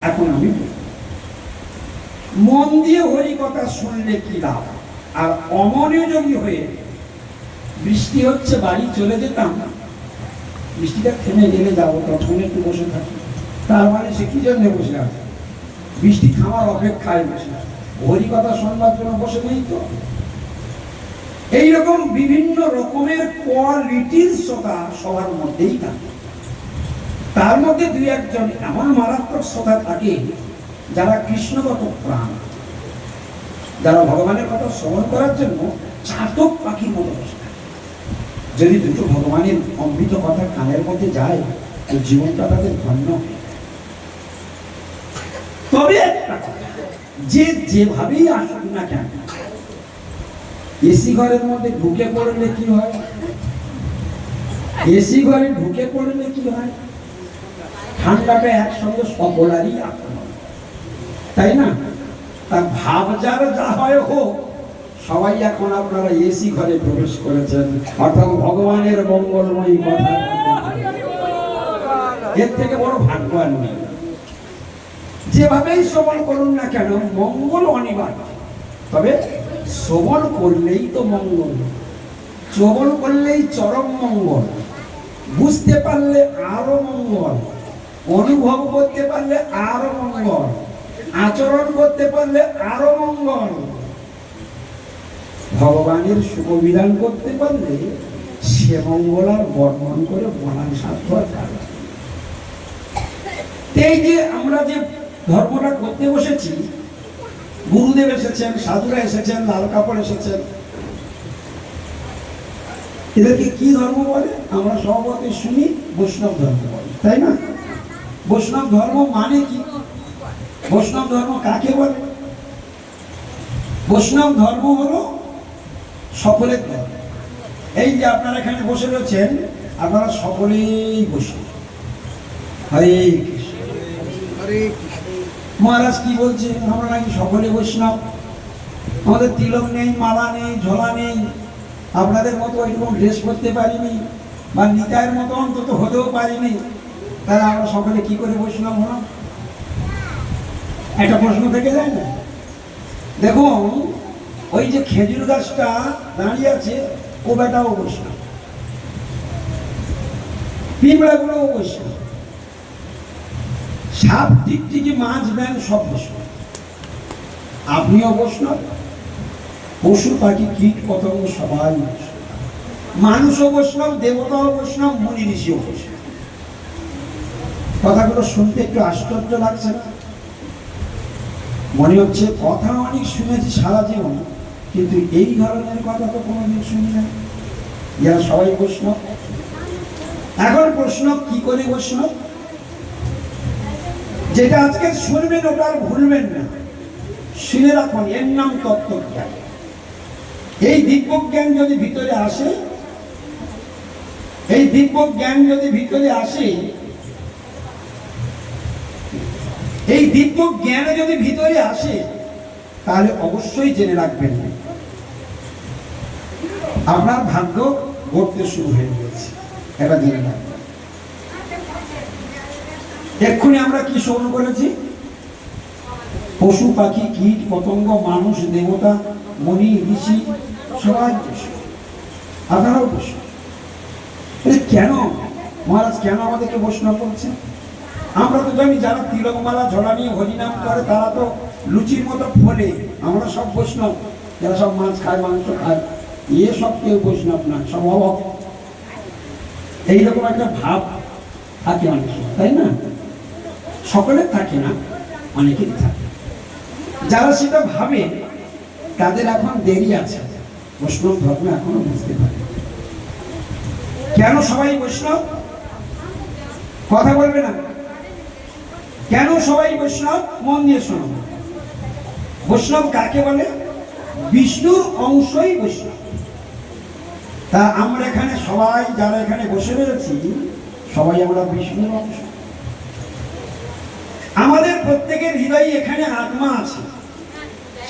এখন আমি মন দিয়ে হরি কথা শুনলে কি লাভ, আর অমনোযোগী হয়ে বৃষ্টি হচ্ছে বাড়ি চলে যেতাম, বৃষ্টিটা থেমে গেলে যাবো, তখন একটু বসে থাকি, তার মানে সে কি জন্য বসে আছে? বৃষ্টি থামার অপেক্ষায় বসে আছে, হরি কথা শুনবার জন্য বসে নেই তো। এইরকম বিভিন্ন রকমের কোয়ালিটির শ্রোতা সবার মধ্যেই থাকে। তার মধ্যে দুই একজন এমন মারাত্মক শ্রোতা থাকে যারা কৃষ্ণগত প্রাণ, যারা ভগবানের কথা শ্রবণ করার জন্য চাতক পাখির মতো বসে থাকে। যদি দুটো ভগবানের অমৃত কথা কানের মধ্যে যায়, তো জীবনটা তাদের ধন্য। তবে যে যেভাবেই আসুক না কেন, এসি ঘরের মধ্যে ঢুকে পড়লে কি হয়? এসি ঘরে ঢুকে পড়লে কি হয়? ঠান্ডাটা একসঙ্গে সকলারই আক্রমণ, তাই না? তা ভাব যার যা হয় হোক, সবাই এখন আপনারা এসি ঘরে প্রবেশ করেছেন, অর্থাৎ ভগবানের মঙ্গলময়ী কথা। এর থেকে বড় ভাগ্যবান নেই। যেভাবেই শ্রবণ করুন না কেন, মঙ্গল অনিবার্য। তবে শ্রবণ করলেই তো মঙ্গল, শ্রবণ করলেই চরম মঙ্গল, বুঝতে পারলে আরো মঙ্গল, অনুভব করতে পারলে আরো মঙ্গল, আচরণ করতে পারলে আরো মঙ্গল, ভগবানের শুভবিধান করতে পারলে সে মঙ্গল আর বর্ণন করে বলার সাধ্য আর। এই যে আমরা যে ধর্মটা করতে বসেছি, গুরুদেব এসেছেন, সাধুরা এসেছেন, লাল কাপড় এসেছেন, এদেরকে কি ধর্ম বলে? আমরা সর্বতে শুনি বৈষ্ণব ধর্ম বলে, তাই না? বৈষ্ণব ধর্ম মানে কি? বৈষ্ণব ধর্ম কাকে বলে? বৈষ্ণব ধর্ম হলো সকলের ধর্ম। এই যে আপনারা এখানে বসে রয়েছেন, আপনারা সকলেই বৈষ্ণব। হরে কৃষ্ণ, হরে কৃষ্ণ। মহারাজ কি বলছে? আমরা নাকি সকলে বৈষ্ণব, আমাদের তিলক নেই, মালা নেই, ঝোলা নেই, আপনাদের মতো এরকম ড্রেস করতে পারিনি, বা নিতায়ের মতো অন্তত হতেও পারিনি, তাহলে আমরা সকলে কি করে বৈষ্ণব হলাম? একটা প্রশ্ন থেকে যায় না? দেখুন, ওই যে খেজুর গাছটা দাঁড়িয়ে আছে, ও বেটাও বৈষ্ণব, পিঁপড়াগুলোও বৈষ্ণব, সাপ টিকটিকি মাছ ব্যাং সব বৈষ্ণব, আপনিও বৈষ্ণব, পশু পাখি কীট পতঙ্গ সবাই বৈষ্ণব, মানুষও বৈষ্ণব, দেবতাও বৈষ্ণব, মুনি ঋষিও বৈষ্ণব। কথাগুলো শুনতে একটু আশ্চর্য লাগছে না? মনে হচ্ছে কথা অনেক শুনেছি সারা জীবন, কিন্তু এই ধরনের কথা তো কোনোদিন শুনি না, যারা সবাই বৈষ্ণব। এখন প্রশ্ন, কি করে বৈষ্ণব? যেটা আজকে শুনবেন ওটা আর ভুলবেন না, শুনে রাখুন, এর নাম তত্ত্বজ্ঞান। এই দিব্য জ্ঞান যদি ভিতরে আসে, এই দিব্য জ্ঞান যদি ভিতরে আসে, এই দিব্য জ্ঞান যদি ভিতরে আসে, তাহলে অবশ্যই জেনে রাখবেন আপনার ভাগ্য গড়তে শুরু হয়ে গেছে। এটা জেনে রাখবেন। এক্ষুনি আমরা কি শ্রবণ করেছি? পশু পাখি কীট পতঙ্গ মানুষ দেবতা মুনি ঋষি সবাই বৈষ্ণব, আপনারাও বৈষ্ণব। কেন মহারাজ, কেন আমাদেরকে বৈষ্ণব বলছেন? আমরা তো জানি যারা তিলকমালা ঝোলা নিয়ে হরিনাম করে তারা তো লুচির মতো ফোলে, আমরা সব বৈষ্ণব। যারা সব মাছ খায়, মাংস খায়, এ সব কেউ বৈষ্ণব না, সব অভাব। এইরকম একটা ভাব থাকে অনেক সময়, তাই না? সকলের থাকে না, অনেকেরই থাকে। যারা সেটা ভাবে তাদের এখন দেরি আছে, বৈষ্ণব ধর্ম এখনো বুঝতে পারে। কেন সবাই বৈষ্ণব? কথা বলবে না? কেন সবাই বৈষ্ণব? মন দিয়ে শোনো। বৈষ্ণব কাকে বলে? বিষ্ণুর অংশই বৈষ্ণব। তা আমরা এখানে সবাই যারা এখানে বসে রয়েছি, সবাই আমরা বিষ্ণুর অংশ। আমাদের প্রত্যেকের হৃদয়ে এখানে আত্মা আছে।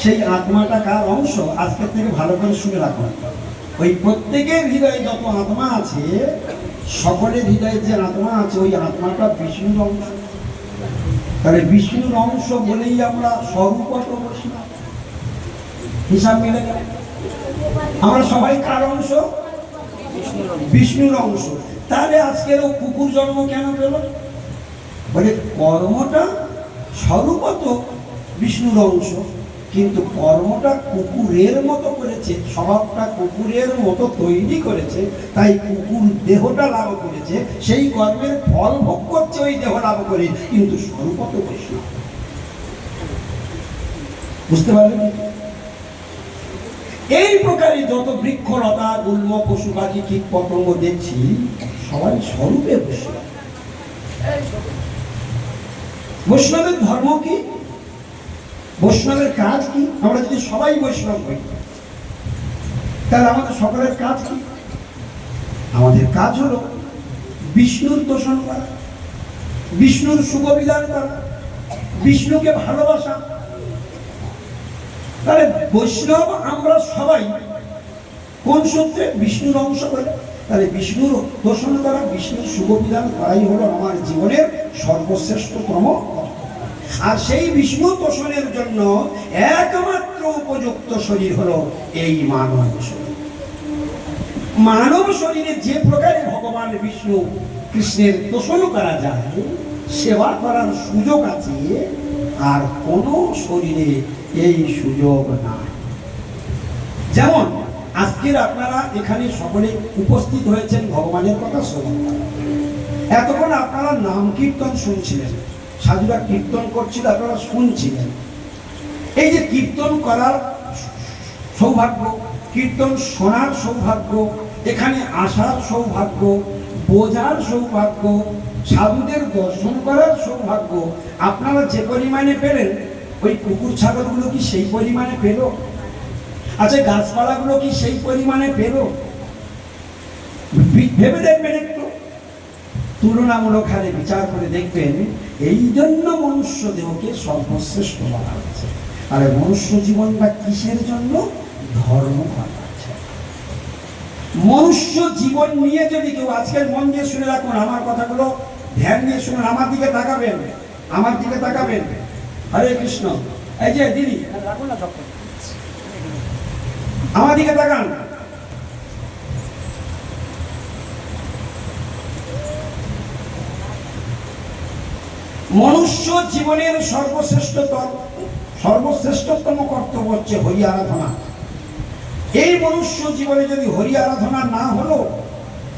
সেই আত্মাটা কার অংশ? আজকের থেকে ভালো করে শুনে রাখুন। ওই প্রত্যেকের হৃদয়ে যত আত্মা আছে, সকলের হৃদয়ে যে আত্মা আছে, ওই আত্মাটা বিষ্ণুর অংশ। তাহলে বিষ্ণুর অংশ বলেই আমরা স্বরূপত বৈষ্ণব, হিসাব মিলে গেল। আমরা সবাই কার অংশ? বিষ্ণুর অংশ। তাহলে আজকেরও কুকুর জন্ম কেন পেল? বলে কর্মটা স্বরূপত বিষ্ণুর অংশ, কিন্তু কর্মটা কুকুরের মতো করেছে, স্বভাবটা কুকুরের মতো তৈরি করেছে, তাই কুকুর দেহটা লাভ করেছে, সেই কর্মের ফল ভোগ করছে ওই দেহ লাভ করে, কিন্তু স্বরূপত বৈষ্ণব। বুঝতে পারলেন? এই প্রকারে যত বৃক্ষলতা, গুল্ম, পশু পাখি, কীট পতঙ্গ দেখছি, সবাই স্বরূপে বৈষ্ণব। বৈষ্ণবের ধর্ম কি? বৈষ্ণবের কাজ কি? আমরা যদি সবাই বৈষ্ণব হই, তাহলে আমাদের সকলের কাজ কি? আমাদের কাজ হলো বিষ্ণুর দর্শন করা, বিষ্ণুর শুভবিধান করা, বিষ্ণুকে ভালোবাসা। তাহলে বৈষ্ণব আমরা সবাই কোন সূত্রে? বিষ্ণুর অংশ বলে। তাহলে বিষ্ণুর দর্শন করা, বিষ্ণুর শুভবিধান করাই হলো আমার জীবনের সর্বশ্রেষ্ঠতম। আর সেই বিষ্ণু দর্শনের জন্য একমাত্র উপযুক্ত শরীর হলো এই মানব শরীর। মানব শরীরে যে প্রকারে ভগবান বিষ্ণু কৃষ্ণের দর্শন করা যায়, সেবা করার সুযোগ আছে, আর কোন শরীরে এই সুযোগ নাই। যেমন আজকের আপনারা এখানে সকলে উপস্থিত হয়েছেন ভগবানের কথা শ্রবণ করার। এতক্ষণ আপনারা নাম কীর্তন শুনছিলেন, সাধুরা কীর্তন করছিল, আপনারা শুনছিলেন। এই যে কীর্তন করার সৌভাগ্য, কীর্তন শোনার সৌভাগ্য, এখানে আসার সৌভাগ্য, বোঝার সৌভাগ্য, সাধুদের দর্শন করার সৌভাগ্য আপনারা যে পরিমাণে পেলেন, ওই কুকুর ছাগলগুলো কি সেই পরিমাণে পেল? আচ্ছা, গাছপালাগুলো কি সেই পরিমাণে পেল? ভেবে দেখবেন একটু, তুলনামূলক হারে বিচার করে দেখবেন। এই জন্য মনুষ্য দেহকে সর্বশ্রেষ্ঠ বলা হচ্ছে। আর মনুষ্য জীবনটা কিসের জন্য? ধর্ম করা আছে। মনুষ্য জীবন নিয়ে যদি কেউ, আজকের মন দিয়ে শুনে রাখুন, আমার কথাগুলো ধ্যান দিয়ে শুনুন, আমার দিকে তাকাবেন, আমার দিকে তাকাবেন। হরে কৃষ্ণ। এই যে দিদি, আমার দিকে তাকান। মনুষ্য জীবনের সর্বশ্রেষ্ঠতম কর্তব্য হচ্ছে হরি আরাধনা। এই মনুষ্য জীবনে যদি হরি আরাধনা না হলো,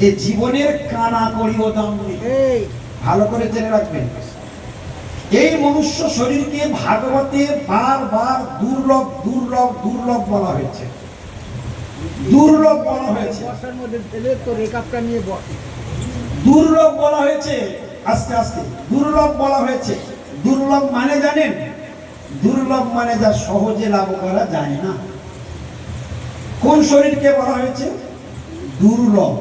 যে জীবনের কানা করিও দাম নেই। ভালো করে জেনে রাখবেন, এই মনুষ্য শরীরকে ভাগবতে বারবার দুর্লভ দুর্লভ দুর্লভ বলা হয়েছে, দুর্লভ বলা হয়েছে, দুর্লভ বলা হয়েছে। আস্তে আস্তে দুর্লভ বলা হয়েছে। দুর্লভ মানে জানেন? দুর্লভ মানে যা সহজে লাভ করা যায় না। কোন শরীরকে বলা হয়েছে? দুর্লভ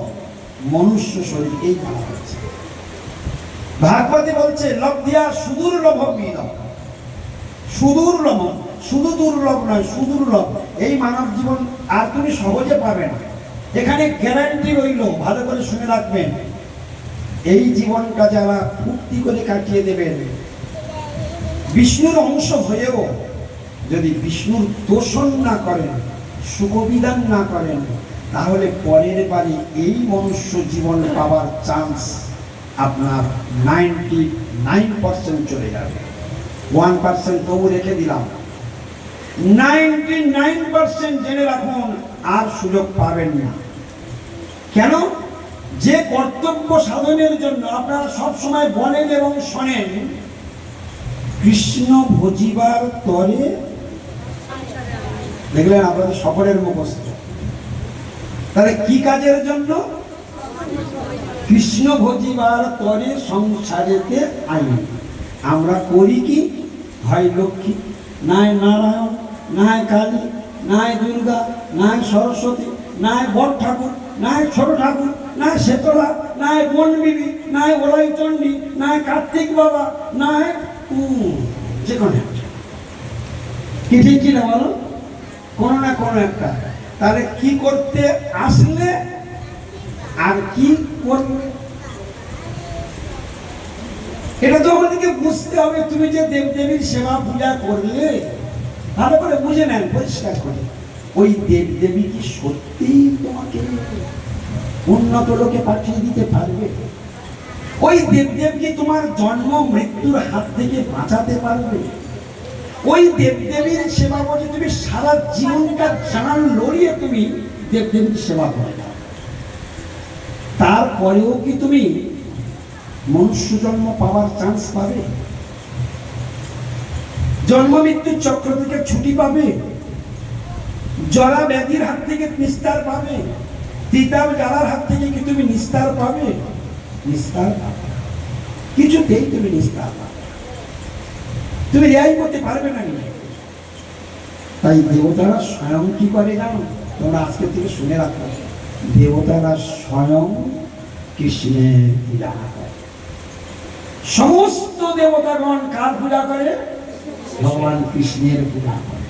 মনুষ্য শরীর, এই বলা হয়েছে। ভাগবতী বলছে লব্ধিয়া সুদুর্লভ মিলম। সুদুর্লভ, শুধু দুর্লভ নয়, সুদুর্লভ। এই মানব জীবন আর তুমি সহজে পাবে না। এখানে গ্যারান্টি রইল, ভালো করে শুনে রাখবেন। এই জীবনটা যারা ফুর্তি করে কাটিয়ে দেবেন, বিষ্ণুর অংশ হয়েও যদি বিষ্ণুর দর্শন না করেন, শুভবিধান না করেন, তাহলে পরের বারে এই মনুষ্য জীবন পাওয়ার চান্স আপনার 99% চলে যাবে। 1% তবু রেখে দিলাম, 99% জেনে রাখুন আর সুযোগ পাবেন না। কেন? যে কর্তব্য সাধনের জন্য আপনারা সব সময় বলেন এবং শোনেন, কৃষ্ণ ভজিবার তরে, দেখলেন আপনাদের সকলের মুখস্থ। তাহলে কি কাজের জন্য? কৃষ্ণ ভজিবার তরে সংসারেতে আইন। আমরা করি কি? হয় লক্ষ্মী, নাই নারায়ণ, নাই কালী, নাই দুর্গা, নাই সরস্বতী, নাই বড় ঠাকুর, নাই ছোট ঠাকুর, নাই শেতলা, নাই বনবিবি, নাই ওলাই চণ্ডী, নাই কার্তিক বাবা, নাই যে কোনো কি, ঠিক কিনা বলো? কোনো না কোনো একটা। তাহলে কি করতে আসলে আর কি করবে? এটা তো আমাদেরকে বুঝতে হবে। তুমি যে দেবদেবীর সেবা পূজা করলে, ভালো করে বুঝে নেন, পরিষ্কার করে, ওই দেবদেবী কি সত্যি তোমাকে উন্নত লোকে পাঠিয়ে দিতে পারবে? ওই দেবদেব কি তোমার জন্ম মৃত্যুর হাত থেকে বাঁচাতে পারবে? ওই দেবদেবীর সেবা করে তুমি সারা জীবনটা জান লড়িয়ে তুমি দেবদেবীর সেবা করে, তারপরেও কি তুমি মনুষ্য জন্ম পাওয়ার চান্স পাবে? জন্ম মৃত্যুর চক্র থেকে ছুটি পাবে? জরা ব্যাধির হাত থেকে নিস্তার পাবে? তিতাব জ্বালার হাত থেকে কি তুমি নিস্তার পাবে? নিস্তার পাবে, কিছুতেই তুমি নিস্তার পাবে, তুমি রেহাই করতে পারবে না। তাই দেবতারা স্বয়ং কি করে জানো? তোমরা আজকে থেকে শুনে রাখো, দেবতারা স্বয়ং কৃষ্ণের পূজা করে। সমস্ত দেবতাগণ কার পূজা করে? ভগবান কৃষ্ণের পূজা করে।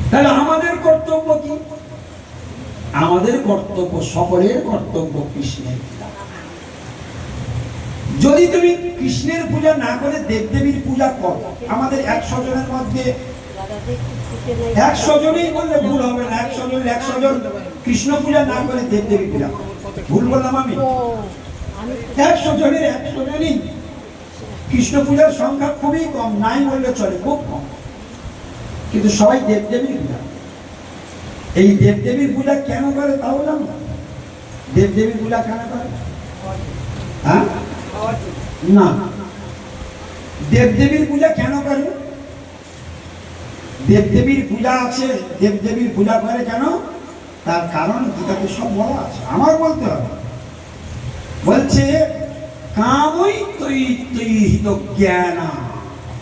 তাহলে আমাদের কর্তব্য কি? আমাদের কর্তব্য, সকলের কর্তব্য কৃষ্ণের পূজা। যদি তুমি কৃষ্ণের পূজা না করে দেবদেবীর পূজা করো, আমাদের 100 জনের মধ্যে 100 জনই বললে ভুল হবে না, 100 জন কৃষ্ণ পূজা না করে দেবদেবী পূজা করে। ভুল বললাম আমি? 100 জনই কৃষ্ণ পূজার সংখ্যা খুবই কম, নাই বললে চলে, খুব কম, কিন্তু সবাই দেবদেবীর পূজা। এই দেবদেবীর পূজা কেন করে তাও জানো? দেবদেবীর পূজা কেন করে? হ্যাঁ না, দেবদেবীর পূজা কেন করে? দেবদেবীর পূজা আছে, দেবদেবীর পূজা করে কেন? তার কারণ গীতাতে সব বলা আছে, আমার বলতে হবে। বলছে কামই তৈহিত জ্ঞানা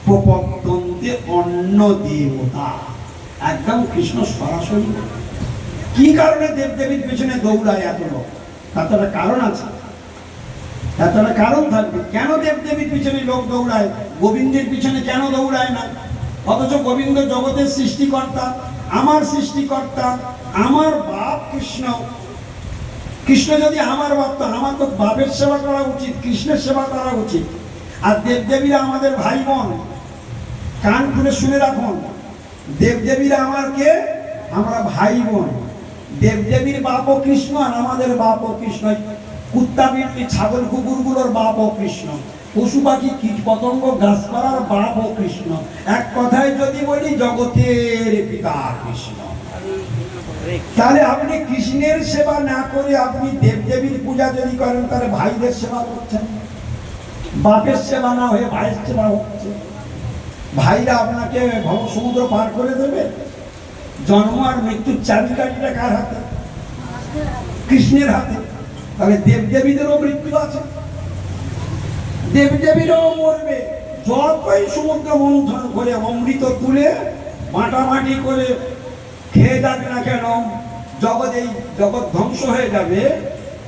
প্রপদ্যন্তে অন্য দেবতা। একদম কৃষ্ণ সরাসরি। কি কারণে দেবদেবীর পেছনে দৌড়ায় এত লোক? তার তো একটা কারণ আছে, তার তো একটা কারণ থাকবে। কেন দেবদেবীর পিছনে লোক দৌড়ায়, গোবিন্দের পিছনে কেন দৌড়ায় না? অথচ গোবিন্দ জগতের সৃষ্টিকর্তা, আমার সৃষ্টিকর্তা, আমার বাপ কৃষ্ণ। কৃষ্ণ যদি আমার বাপ, তো আমার তো বাপের সেবা করা উচিত, কৃষ্ণের সেবা করা উচিত। আর দেবদেবীরা আমাদের ভাই বোন, কান খুলে শুনে রাখুন, দেবদেবীরা আমার কে? আমরা ভাই বোন। দেবদেবীর বাপও কৃষ্ণ আর আমাদের বাপও কৃষ্ণ। কুত্তা বিড়ালি ছাগল কুকুরগুলোর বাপও কৃষ্ণ, পশু পাখি কীট পতঙ্গ গাছপালার বাপও কৃষ্ণ। এক কথায় যদি বলি, জগতের পিতা কৃষ্ণ। তাহলে আপনি কৃষ্ণের সেবা না করে আপনি দেবদেবীর পূজা যদি করেন, তাহলে ভাইদের সেবা করছেন। বাপের সেবা না হয়ে ভাইয়ের সেবা হচ্ছে। ভাইরা আপনাকে ভবসমুদ্র পার করে দেবে। জন্ম আর মৃত্যুর চাবিকাঠিটা কার হাতে? কৃষ্ণের হাতে। তাহলে দেবদেবীদেরও মৃত্যু আছে, দেবদেবীরাও মরবে। যতই সমুদ্র মন্থন করে অমৃত তুলে মাটামাটি করে খেয়ে যাবে না কেন, এই জগৎ ধ্বংস হয়ে যাবে,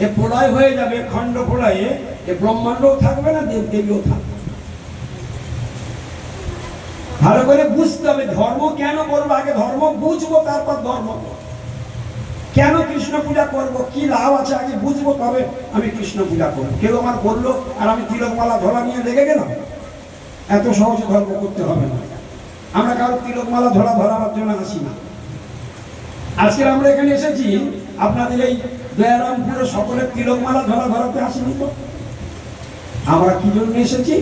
এ প্রলয় হয়ে যাবে, খণ্ড প্রলয়ে এ ব্রহ্মাণ্ডও থাকবে না, দেবদেবীও থাকবে। ভালো করে বুঝতে হবে ধর্ম কেন করবো, আগে ধর্ম বুঝবো, তারপর ধর্ম। কেন কৃষ্ণ পূজা করবো, কি লাভ আছে আগে বুঝবো, তবে আমি কৃষ্ণ পূজা করবো। কেউ আমার বললো আর আমি তিলকমালা ধরা নিয়ে লেগে গেলাম, এত সহজে ধর্ম করতে হবে না। আমরা কারো তিলকমালা ধরাবার জন্য আসি না। আজকে আমরা এখানে এসেছি আপনাদের এই দয়ারামপুরে সকলের তিলকমালা ধরাতে আসিনি তো। আমরা কি জন্য এসেছি?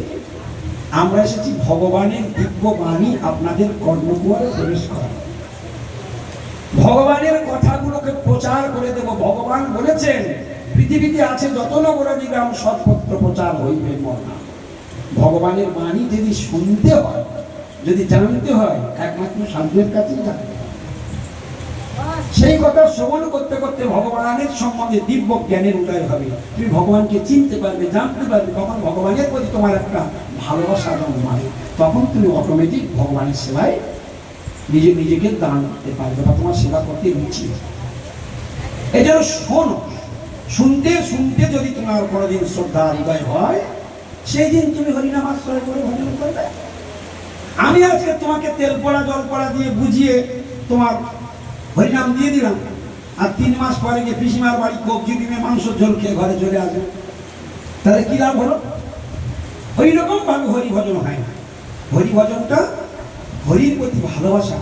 আমরা এসেছি ভগবানের দিব্য বাণী আপনাদের কর্ণকুহরে প্রবেশ করা, ভগবানের কথাগুলোকে প্রচার করে দেব। ভগবান বলেছেন, পৃথিবীতে আছে যত নগরাদি গ্রাম সর্বত্র প্রচার হইবে মোর নাম। ভগবানের বাণী যদি শুনতে হয়, যদি জানতে হয়, একমাত্র সাধুদের কাছেই জানতে হয়। সেই কথা শ্রবণ করতে করতে ভগবানের সম্বন্ধে দিব্য জ্ঞানের উদয় হবে। তুমি ভগবানকে চিনতে পারবে, জানতে পারবে। তখন ভগবানের প্রতি তোমার একটা ভালোবাসা জন্মাবে। তখন তুমি অটোমেটিক ভগবানের সেবায় নিজেকে দান করতে পারবে বা তোমার সেবা করতে রুচি। এই জন্য শোনো, শুনতে শুনতে যদি তোমার কোনোদিন শ্রদ্ধা উদয় হয়, সেই দিন তুমি হরিনাম আশ্রয় করে ভজন করবে। আমি আজকে তোমাকে তেল পড়া জল পড়া দিয়ে বুঝিয়ে তোমার হরিনাম দিয়ে দিলাম, আর 3 মাস পরে গিয়ে পিসিমার বাড়ি কবজি ডিমে মাংস ঝোল খেয়ে ঘরে চলে আসবে, তাহলে কি লাভ হলো? ওই রকম ভাবে হরিভজন হয় না। হরিভজনটা হরির প্রতি ভালোবাসা,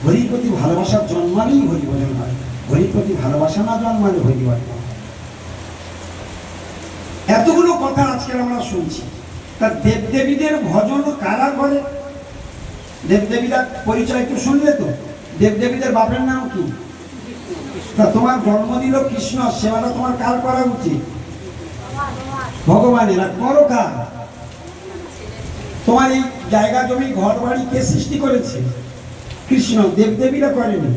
হরির প্রতি ভালোবাসার জন্মালেই হরিভজন হয়, হরির প্রতি ভালোবাসা না জন্মালে হরিভজন। এতগুলো কথা আজকে আমরা শুনছি। তা দেবদেবীদের ভজন কারা করে? দেবদেবীরা পরিচয় একটু শুনলে তো? দেবদেবীদের বাপের নাম কি? তা তোমার জন্ম দিল কৃষ্ণ, সেবাটা তোমার কার করা উচিত? ভগবানের। আর করো কার? তোমার এই জায়গা জমি ঘর বাড়ি কে সৃষ্টি করেছে? কৃষ্ণ। দেবদেবীরা করেনি।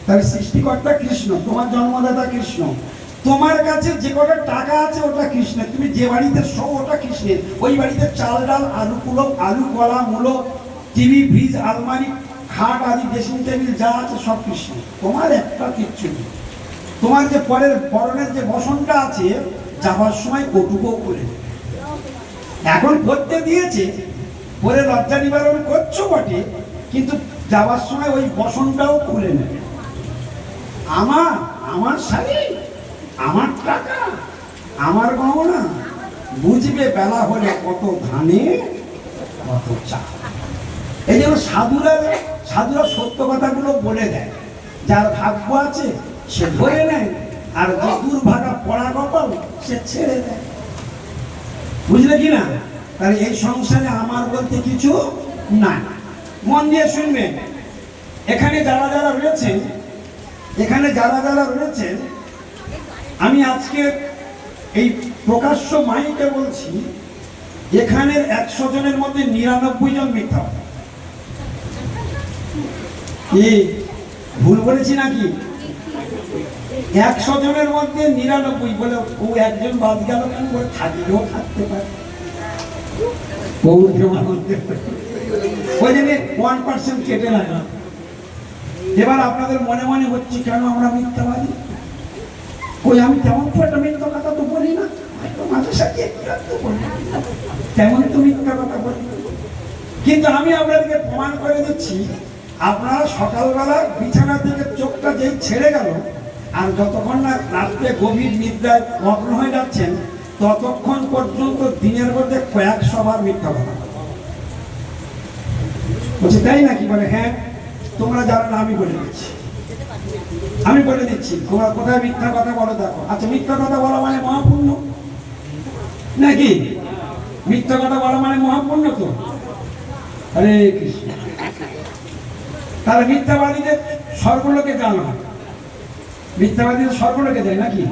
তাহলে সৃষ্টিকর্তা কৃষ্ণ, তোমার জন্মদাতা কৃষ্ণ। তোমার কাছে যে কটা টাকা আছে ওটা কৃষ্ণের, তুমি যে বাড়িতে শো ওটা কৃষ্ণের। ওই বাড়িতে চাল ডাল আলু কুলো আলু কলা মূলো টিভি ফ্রিজ আলমারি খাট আদি ড্রেসিং টেবিল যা আছে সব কৃষ্ণ। তোমার একটা কিচ্ছু নেই। তোমার যে পরের পরনের যে বসনটা আছে যাবার সময় ওটুকুও করে দেবে। এখন করতে দিয়েছে, পরে লজ্জা নিবারণ করছো বটে, কিন্তু যাবার সময় ওই বসনটাও খুলে নেবে। আমার আমার শাড়ি, আমার টাকা, আমার গহনা, বুঝবে বেলা হলে কত ধানে কত চা। এই জন্য সাধুরা সত্য কথাগুলো বলে দেয়। যার ভাগ্য আছে সে ধরে নেয়, আর যে দুর্ভাগা পড়া কপাল সে ছেড়ে দেয়। বুঝলে কি না? তাহলে এই সংসারে আমার বলতে কিছু না। মন দিয়ে শুনবেন। এখানে যারা যারা রয়েছেন, আমি আজকে এই প্রকাশ্য মাইকে বলছি, এখানের 100 জনের মধ্যে 99 জন মিথ্যা। কি ভুল বলেছি নাকি? 100 জনের মধ্যে 99 বলে ও একজন বাদ গেল কেন? বলে থাকলেও থাকতে পারে, ওই জন্য 1% কেটে লাগলাম। এবার আপনাদের মনে মনে হচ্ছে কেন আমরা মিথ্যাবাদী? কই আমি তেমন খুব একটা মিথ্যা কথা তো বলি না, মাঝে সাথে তেমন তো মিথ্যা কথা বলি। কিন্তু আমি আপনাদেরকে প্রমাণ করে দিচ্ছি, আপনারা সকালবেলা বিছানা থেকে চোখটা যেই ছেড়ে গেল, আর যতক্ষণ না রাত্রে গভীর নিদ্রায় মগ্ন হয়ে যাচ্ছেন, ততক্ষণ পর্যন্ত দিনের মধ্যে কয়েকশো বার মিথ্যা কথা বলছে। তাই নাকি? বলে হ্যাঁ, তোমরা জানো না, আমি বলে দিচ্ছি তোমরা কোথায় মিথ্যা কথা বলো দেখো। আচ্ছা, মিথ্যা কথা বলা মানে মহাপুণ্য নাকি? মিথ্যা কথা বলা মানে মহাপুণ্য তো। হরে কৃষ্ণ। তাহলে মিথ্যাবাদীদের স্বর্গলোকে জানো, মিথ্যাবাদীদের স্বর্গলোকে যায় নাকি?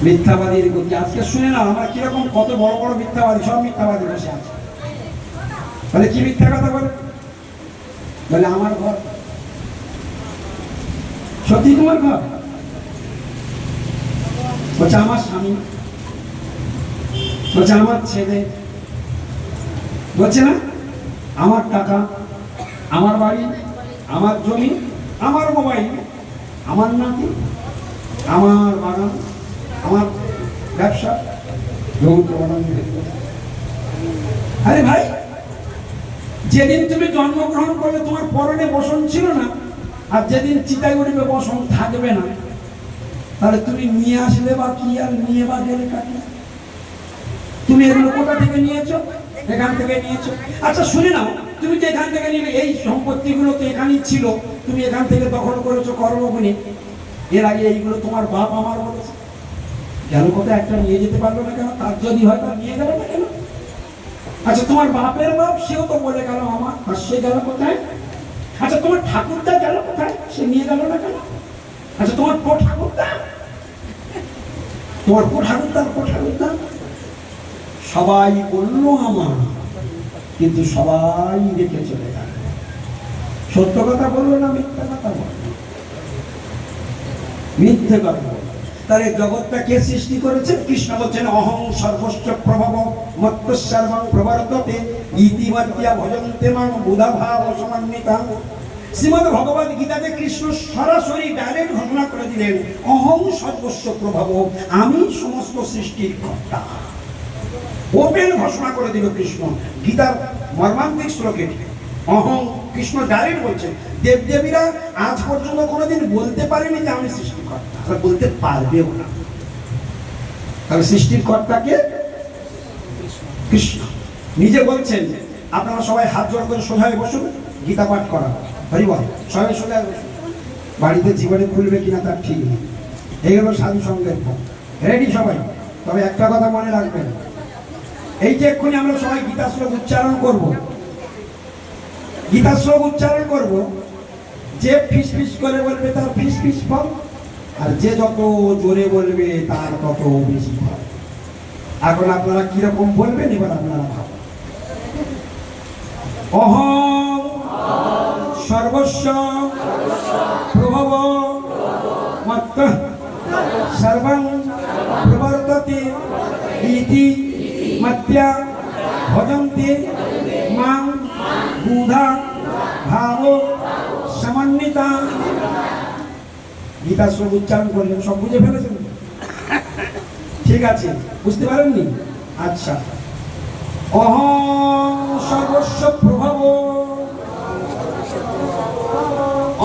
মিথ্যাবাদীর গতি আজকে শুনে না আমরা কিরকম, কত বড় বড় মিথ্যাবাদী, সব মিথ্যাবাদী বসে আছে। বলে কি মিথ্যা কথা বলে? বলে আমার ঘর। সত্যি তোমার ঘর? বলছে আমার স্বামী, বলছে আমার ছেলে, বলছে না আমার টাকা, আমার বাড়ি, আমার জমি, আমার মোবাইল, আমার নাতি, আমার বাগান, আমার ব্যবসা। আরে ভাই, যেদিন তুমি জন্মগ্রহণ করলে তোমার পরনে বসন ছিল না, আর যেদিন চিতায় উঠবে বসন থাকবে না, তাহলে তুমি নিয়ে আসলে বা কি, আর নিয়ে বা গেলে কাকে? তুমি এগুলো কোথা থেকে নিয়েছো? এখান থেকে নিয়েছো। আচ্ছা শুনে নাও, তুমি যে এখান থেকে নিলে, এই সম্পত্তিগুলো তো এখানেই ছিল, তুমি এখান থেকে দখল করেছো কর্মগুণে। এর আগে এইগুলো তোমার বাপ আমার বলেছে, কেন কোথায় একটা নিয়ে যেতে পারলো না কেন? তার যদি হয় তার নিয়ে গেল না কেন? আচ্ছা তোমার বাপের বাপ, সেও তো বলে গেল আমার, আর সে গেল কোথায়? আচ্ছা তোমার ঠাকুরদা গেল কোথায়? সে নিয়ে গেল না কেন? আচ্ছা তোমার ঠাকুরদা, সবাই বললো আমার, কিন্তু সবাই রেখে চলে গেল। সত্য কথা বললো না মিথ্যা কথা বললো? মিথ্যে কথা বললো। তাহলে জগৎটা কে সৃষ্টি করেছেন? কৃষ্ণ বলছেন অহং সর্বস্ব প্রভব মত্ত সর্বং প্রবর্ততে ইতিমধ্যা ভজন্তে মাং বুধা ভাব সমন্বিতা। শ্রীমদ্ ভগবদ গীতাতে কৃষ্ণ সরাসরি ডাইরেক্ট ঘোষণা করে দিলেন অহং সর্বস্ব প্রভব, আমি সমস্ত সৃষ্টির কর্তা। ওপেন ঘোষণা করে দিল কৃষ্ণ গীতার মর্মান্তিক শ্লোকে। অহং, কৃষ্ণ ডাইরেক্ট বলছেন। দেবদেবীরা আজ পর্যন্ত কোনোদিন বলতে পারেনি যে আমি সৃষ্টিকর্তা, বলতে পারবেও না। তাহলে সৃষ্টির কর্তাকে কৃষ্ণ নিজে বলছেন, আপনারা সবাই হাত জোড় করে সোজা হয়ে বসুন, গীতা পাঠ করা হরি বল, সবাই সোজা হয়ে বসুন। বাড়িতে জীবনে খুলবে কিনা তার ঠিক নেই। এই হলো সাধু সঙ্গের ফল। রেডি সবাই? তবে একটা কথা মনে রাখবেন, এই যে এক্ষুনি আমরা সবাই গীতা শ্লোক উচ্চারণ করব, গীতা শ্লোক উচ্চারণ করব, যে ফিস ফিস করে বলবে তার ফিস ফিস ফল, আর যে যত জোরে বলবে তার তত বেশি ফল। এখন আপনারা কিরকম বলবেন এবার আপনারা ভাবুন। অহং সর্বস্ব প্রভব মত্তঃ সর্বং প্রবর্ততে ইতি মত্যা ভজন্তে মাং বুধা ভাব সমন্বিতা। গীতা শ্লোক উচ্চারণ করলেন, সব বুঝে ফেলেছেন? ঠিক আছে, বুঝতে পারেননি? আচ্ছা, অহং সর্বস্ব প্রভব,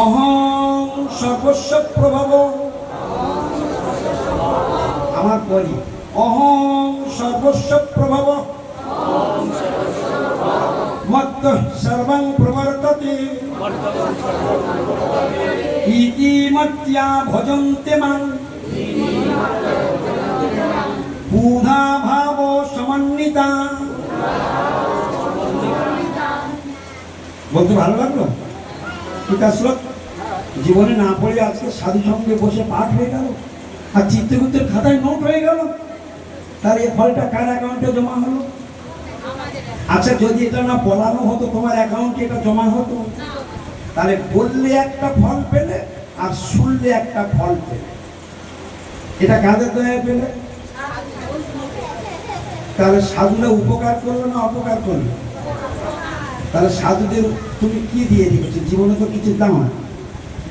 অহং সর্বস্ব প্রভব, আমার পরে অহং সর্বস্ব প্রভব মত্তঃ সর্বং প্রবর্ততে ইতি মত্যা ভজন্তে মাং বুধা ভাব সমন্বিতা। বলতে ভালো লাগলো? গীতা শ্লোক জীবনে না পড়ে আজকে সাধু সঙ্গে বসে পাঠ হয়ে গেল, আর চিত্রগুপ্তের খাতায় নোট হয়ে গেল। তার এই ফলটা কার অ্যাকাউন্টে জমা হলো? আচ্ছা, যদি এটা না বলানো হতো, তোমার অ্যাকাউন্টে এটা জমা হতো, তাহলে বললে একটা ফল পেলে আর শুনলে একটা ফল পেলে। এটা কাদের দয়া পেলে? তাহলে সাধুরা উপকার করলো না অপকার করলো? তাহলে সাধুদের তুমি কি দিয়ে দিয়েছো? জীবনে তো কিছু দাম না,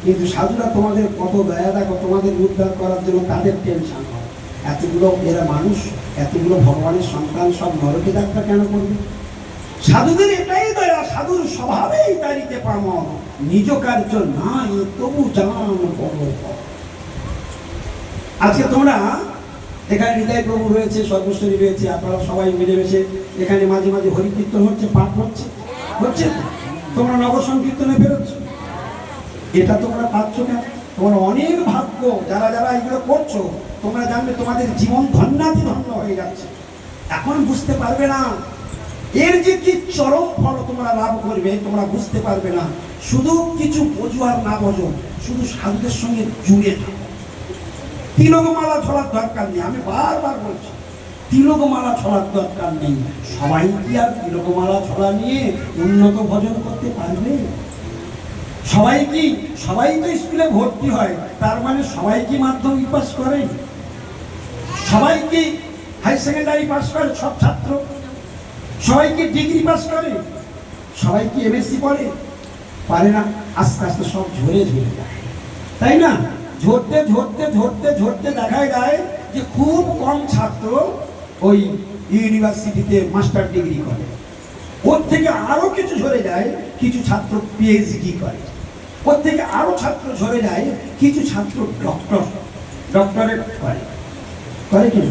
কিন্তু সাধুরা তোমাদের কত দয়া দেখো, তোমাদের উদ্ধার করার জন্য তাদের টেনশন হয়। এতগুলো এরা মানুষ, এতগুলো ভগবানের সন্তান, সব নরকে ডাক্তার কেন করবে? সাধুদের এটাই দয়া, সাধুর স্বভাবেই তারিতে পামন, নিজ কার্য নাই তবু জান করো। আজকে তোমরা এখানে হৃদয় প্রভু রয়েছে, সর্বশ্বরী রয়েছে, আপনারা সবাই মিলেমিশে এখানে মাঝে মাঝে হরিকীর্তন হচ্ছে, পাঠ হচ্ছে, হচ্ছে। তোমরা নগর সংকীর্তনে বেরোচ্ছ, এটা তোমরা পাচ্ছ না? তোমরা অনেক ভাগ্য, যারা যারা এগুলো করছো, তোমরা জানবে তোমাদের জীবন ধন্যাতি ধন্য হয়ে যাচ্ছে। এখন বুঝতে পারবে না এর যে কি চরম ফল তোমরা লাভ করবে, তোমরা বুঝতে পারবে না। শুধু কিছু বোঝো আর না বোঝো, শুধু সাধুদের সঙ্গে জুড়ে থাকো। তিলকমালা ছড়ার দরকার নেই, আমি বারবার বলছি, তিলকমালা ছড়ার দরকার নেই। সবাই কি আর তিলকমালা ছড়া নিয়ে উন্নত ভজন করতে পারবে? সবাই কি, সবাই তো স্কুলে ভর্তি হয়, তার মানে সবাই কি মাধ্যমিক পাস করে? সবাই কি হাই সেকেন্ডারি পাস করে? সব ছাত্র সবাই কি ডিগ্রি পাস করে? সবাই কি এমএসসি পড়ে? পারে না। আস্তে আস্তে সব ঝরে ঝরে যায়, তাই না? ঝরতে ঝরতে ঝরতে ঝরতে দেখা যায় যে খুব কম ছাত্র ওই ইউনিভার্সিটিতে মাস্টার ডিগ্রি করে। ওর থেকে আরো কিছু ঝরে যায়, কিছু ছাত্র পিএইচডি করে। ওর থেকে আরো ছাত্র ঝরে যায়, কিছু ছাত্র ডক্টরেট করে। করে কি?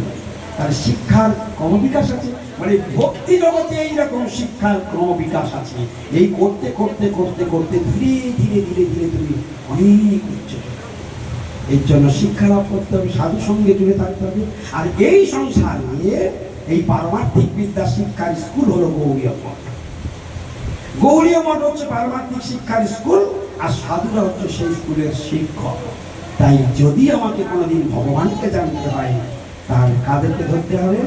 তার শিক্ষার ক্রমবিকাশ আছে, মানে ভক্তি জগতে এইরকম শিক্ষার ক্রমবিকাশ আছে। এই করতে করতে করতে করতে ধীরে ধীরে ধীরে ধীরে ধীরে অনেক উচ্চ। এর জন্য শিক্ষা লাভ করতে হবে, সাধু সঙ্গে জুড়ে থাকতে হবে। আর এই সংসারে এই পারমার্থিক বিদ্যা শিক্ষার স্কুল হলো গৌড়ীয় মঠ। গৌড়ীয় মঠ হচ্ছে পারমার্থিক শিক্ষার স্কুল, আর সাধুরা হচ্ছে সেই স্কুলের শিক্ষক। তাই যদি আমাকে কোনোদিন ভগবানকে জানতে হয়, তাহলে কাদেরকে ধরতে হবে?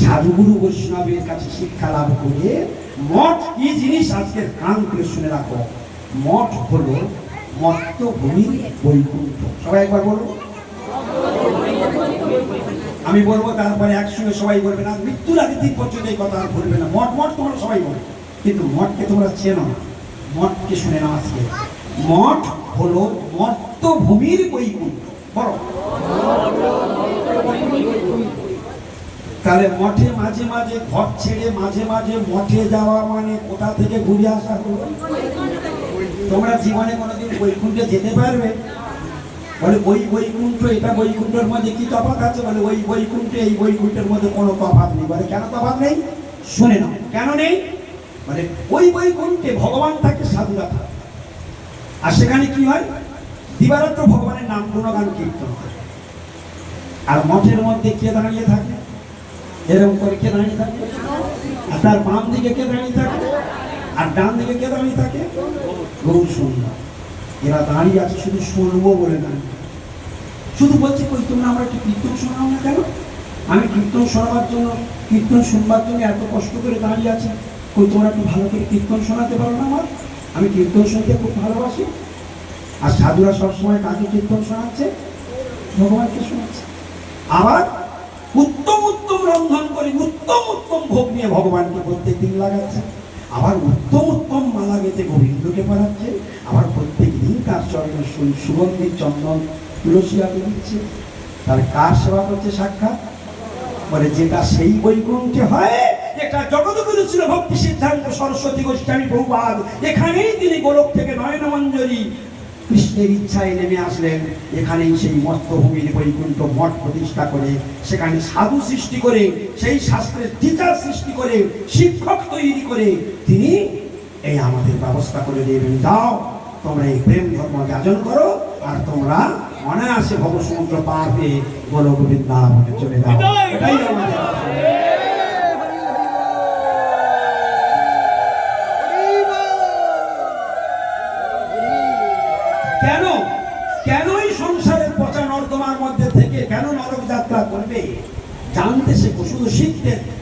সাধুগুরু বৈষ্ণবের কাছে শিক্ষা লাভ করে। মঠ কি জিনিস আজকে কান করে শুনে রাখো। মঠ হলো মর্ত্যভূমির বৈকুণ্ঠ। সবাই একবার বলবো, আমি বলবো, তারপরে একসঙ্গে সবাই বলবে না। মৃত্যুর আগে 3 বছর এই কথা আর বলবে না। মঠ মঠ তোমরা সবাই বলো, কিন্তু মঠকে তোমরা চেনো না। মঠকে শুনে নাও আজকে। মঠ হলো মর্ত্যভূমির বৈকুণ্ঠ। বলো, তাহলে মঠে মাঝে মাঝে ঘর ছেড়ে মাঝে মাঝে মঠে যাওয়া মানে কোথা থেকে ঘুরে আসা হলো? তোমরা জীবনে কোনোদিন বৈকুণ্ঠে যেতে পারবে? বলে ওই বৈকুণ্ঠ এটা বৈকুণ্ঠের মধ্যে কি তফাৎ আছে? বলে ওই বৈকুণ্ঠে এই বৈকুণ্ঠের মধ্যে কোনো তফাৎ নেই। বলে কেন তফাৎ নেই? শুনে নাও কেন নেই। মানে ওই বৈকুণ্ঠে ভগবান থাকে, সাধুরা থাকে, আর সেখানে কি হয়? দিবারাত্র ভগবানের নাম গুণগান কীর্তন হয়। আর মঠের মধ্যে কে দাঁড়িয়ে থাকে? এরকম করে কে দাঁড়িয়ে থাকে? আর তার বাম দিকে কে দাঁড়িয়ে থাকে? আর ডান দিকে কে দাঁড়িয়ে থাকে? গৌর সুন্দর। এরা দাঁড়িয়ে আছে শুধু শুনবো বলে দাঁড়িয়ে, শুধু বলছে কই তোমরা আমার একটু কীর্তন শোনাও না কেন? আমি কীর্তন শোনাবার জন্য, কীর্তন শুনবার জন্য এত কষ্ট করে দাঁড়িয়ে আছি, কই তোমরা একটু ভালো করে কীর্তন শোনাতে পারো না আমার? আমি কীর্তন শুনতে খুব ভালোবাসি। আর সাধুরা সবসময় কাকে কীর্তন শোনাচ্ছে? ভগবানকে শোনাচ্ছে। আবার উত্তম উত্তম রন্ধন করে উত্তম উত্তম ভোগ নিয়ে ভগবানকে প্রত্যেক দিন লাগাচ্ছে। আবার উত্তম উত্তম মালা গেতে গোবিন্দকে পড়াচ্ছে। আবার প্রত্যেক দিন তার চরণে সুগন্ধি চন্দন তুলসী আগে দিচ্ছে। তাহলে কার সেবা করছে সাক্ষাৎ? বলে যেটা সেই বৈকুণ্ঠে হয়, এটা জগৎগুরু ছিল ভক্তি সিদ্ধান্ত সরস্বতী গোস্বামী প্রভুপাদ। এখানেই তিনি গোলক থেকে নয়নমঞ্জরি কৃষ্ণের ইচ্ছায় নেমে আসলেন। এখানেই সেই মর্তভূমির বৈকুণ্ঠ মঠ প্রতিষ্ঠা করে, সেখানে সাধু সৃষ্টি করে, সেই শাস্ত্রের টিচার সৃষ্টি করে, শিক্ষক তৈরি করে তিনি এই আমাদের ব্যবস্থা করে দেবেন। যাও তোমরা এই প্রেম ধর্ম যাজন করো, আর তোমরা অনায়াসে ভবসমুদ্র পার হয়ে গোলক বৃন্দাবনে চলে যাও। এটাই আমাদের কেন কেন এই সংসারের পচা নর্দমার মধ্যে থেকে কেন নরক যাত্রা করবে? জানতে শেখো, শুধু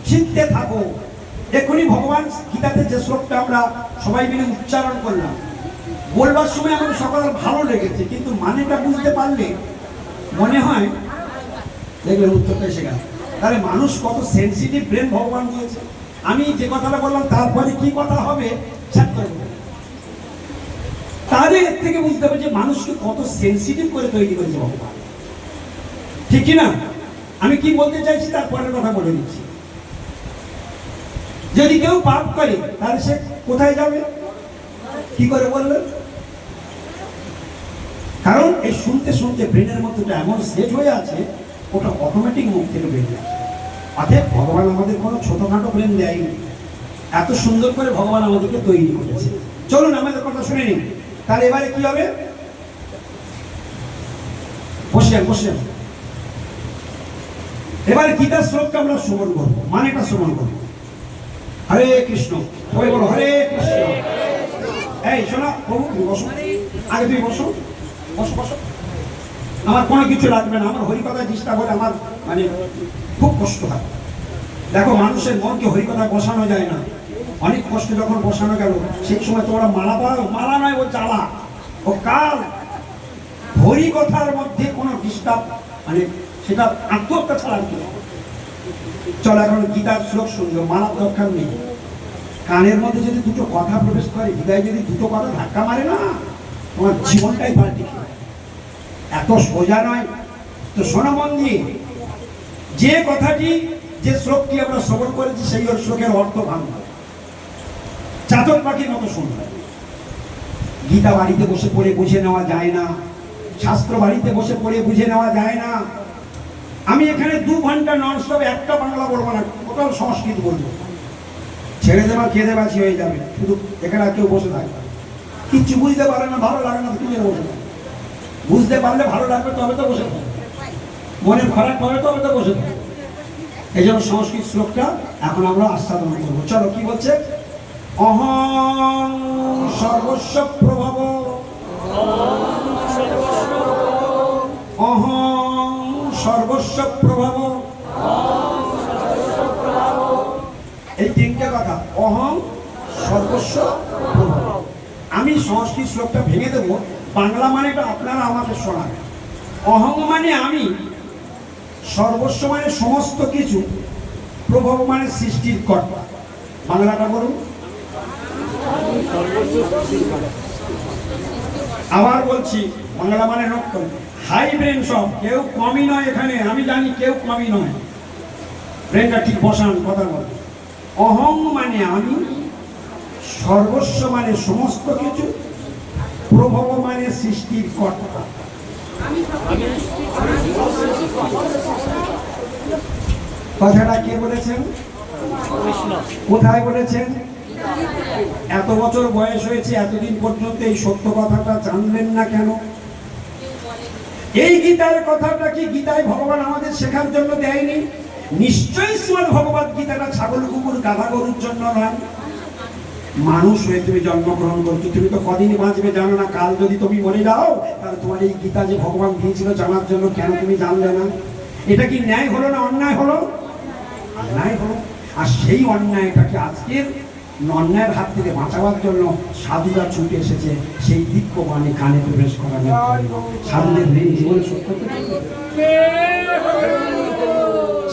শিখতে থাকো। এক্ষুনি ভগবান গীতাতে যে শ্লোকটা আমরা সবাই মিলে উচ্চারণ করলাম, বলবার সময় আমার সকলের ভালো লেগেছে, কিন্তু মানেটা বুঝতে পারলে মনে হয় দেখবেন উত্তরটা এসে গেল। তাহলে মানুষ কত সেন্সিটিভ ব্রেন ভগবান দিয়েছে। আমি যে কথাটা বললাম তারপরে কি কথা হবে তাহলে এর থেকে বুঝতে হবে যে মানুষকে কত সেন্সিটিভ করে তৈরি করেছে ভগবান, ঠিক কি না? আমি কি বলতে চাইছি তারপরের কথা বলে দিচ্ছি। যদি কেউ পাপ করে তাহলে সে কোথায় যাবে? কি করে বললেন? কারণ এই শুনতে শুনতে ব্রেনের মধ্যে এমন সেট হয়ে আছে, ওটা অটোমেটিক মুখ থেকে বেরিয়ে আসে। অতএব ভগবান আমাদের কোনো ছোটখাটো ব্রেন দেয়নি, এত সুন্দর করে ভগবান আমাদেরকে তৈরি করেছে। চলুন আমাদের কথা শুনে নিন। তাহলে এবারে কি হবে? বসেন। এবারে গীতার শ্লোকটা আমরা শ্রবণ করবো, মানেটা শ্রবণ করবো। হরে কৃষ্ণ, সবাই বলো হরে কৃষ্ণ। এই শোনা প্রভু, তুমি বসো, আগে তুমি বসো। আমার কোনো কিছু লাগবে না, আমার হরিকথায় ডিস্টার্ব হলে আমার মানে খুব কষ্ট হয়। দেখো মানুষের মনকে হরিকথায় বসানো যায় না, অনেক কষ্ট যখন বসানো গেল সেই সময় তোমরা মারা নয়, ও জ্বালা, ও কাল। হরিকথার মধ্যে কোনো ডিস্টার্ব মানে সেটা আত্মহত্যা ছাড়া কি? চলো এখন গীতার শ্লোক শুনলো, মারার দরকার নেই। কানের মধ্যে যদি দুটো কথা প্রবেশ করে, হৃদয়ে যদি দুটো কথা ধাক্কা মারে না, তোমার জীবনটাই পাল্টে যায়। এত সোজা নয় তো। শোনো মন দিয়ে, যে কথাটি, যে শ্লোকটি আমরা শ্রবণ করেছি সেই শ্লোকের অর্থ ভাঙবে, চাতক পাখির মতো শুনবে। গীতা বাড়িতে বসে পড়ে বুঝে নেওয়া যায় না, শাস্ত্র বাড়িতে বসে পড়ে বুঝে নেওয়া যায় না। আমি এখানে 2 ঘন্টা ননস্টপ একটা বাংলা বলবো না, টোটাল সংস্কৃত বলবো। ছেড়ে দেওয়া খেয়ে দেবাছি হয়ে যাবে, শুধু এখানে আর কেউ বসে থাকবে। কিচ্ছু বুঝতে পারে না, ভালো লাগে না, কি বসে থাকবে? বুঝতে পারলে ভালো লাগবে তবে তো বসে থাকবে, মনের খারাপ হবে তবে তো বসে থাকবে। এই জন্য সংস্কৃত শ্লোকটা এখন আমরা আস্বাদন করবো। চলো কি বলছে? অহং সর্বস্ব প্রভব, অহং সর্বস্ব প্রভব। এই তিনটে কথা, অহং সর্বস্ব প্রভব। আমি সংস্কৃত শ্লোকটা ভেঙে দেবো, বাংলা মানেটা আপনারা আমাকে শোনাবেন। অহং মানে আমি, সর্বস্ব মানে সমস্ত কিছু, প্রভব মানে সৃষ্টির কর্তা। বাংলাটা বলুন। আবার বলছি, বাংলা মানে রক্ষণ। হাই ব্রেন সব, কেউ কমই নয় এখানে, আমি জানি কেউ কমই নয়। ব্রেনটা ঠিক বসান, কথা বল। অহং মানে আমি, সর্বস্ব মানে সমস্ত কিছু, প্রভব মানে সৃষ্টির কর্তা। কথাটা কে বলেছেন? কোথায় বলেছেন? এত বছর বয়স হয়েছে, এতদিন পর্যন্ত এই সত্য কথাটা জানলেন না কেন? এই গীতার কথাটা কি গীতায় ভগবান আমাদের শেখার জন্য দেয়নি? নিশ্চয়ই শ্রীমদ্ ভগবত গীতাটা ছাগল কুকুর গাধা গরুর জন্য নয়। মানুষ হয়ে তুমি জন্মগ্রহণ করছো, তুমি তো কদিনই বাঁচবে জানো না। কাল যদি তুমি মরে যাও, তাহলে তোমার এই গীতা যে ভগবান দিয়েছিল জানার জন্য, কেন তুমি জানলে না? এটা কি ন্যায় হলো না অন্যায় হলো? অন্যায় হলো। আর সেই অন্যায়টাকে আজকের অন্যায়ের হাত থেকে বাঁচাবার জন্য সাধুরা ছুটে এসেছে সেই দিব্য বাণী কানে প্রবেশ করানোর জন্য। সাধুদের ঋণ জীবনে সত্য।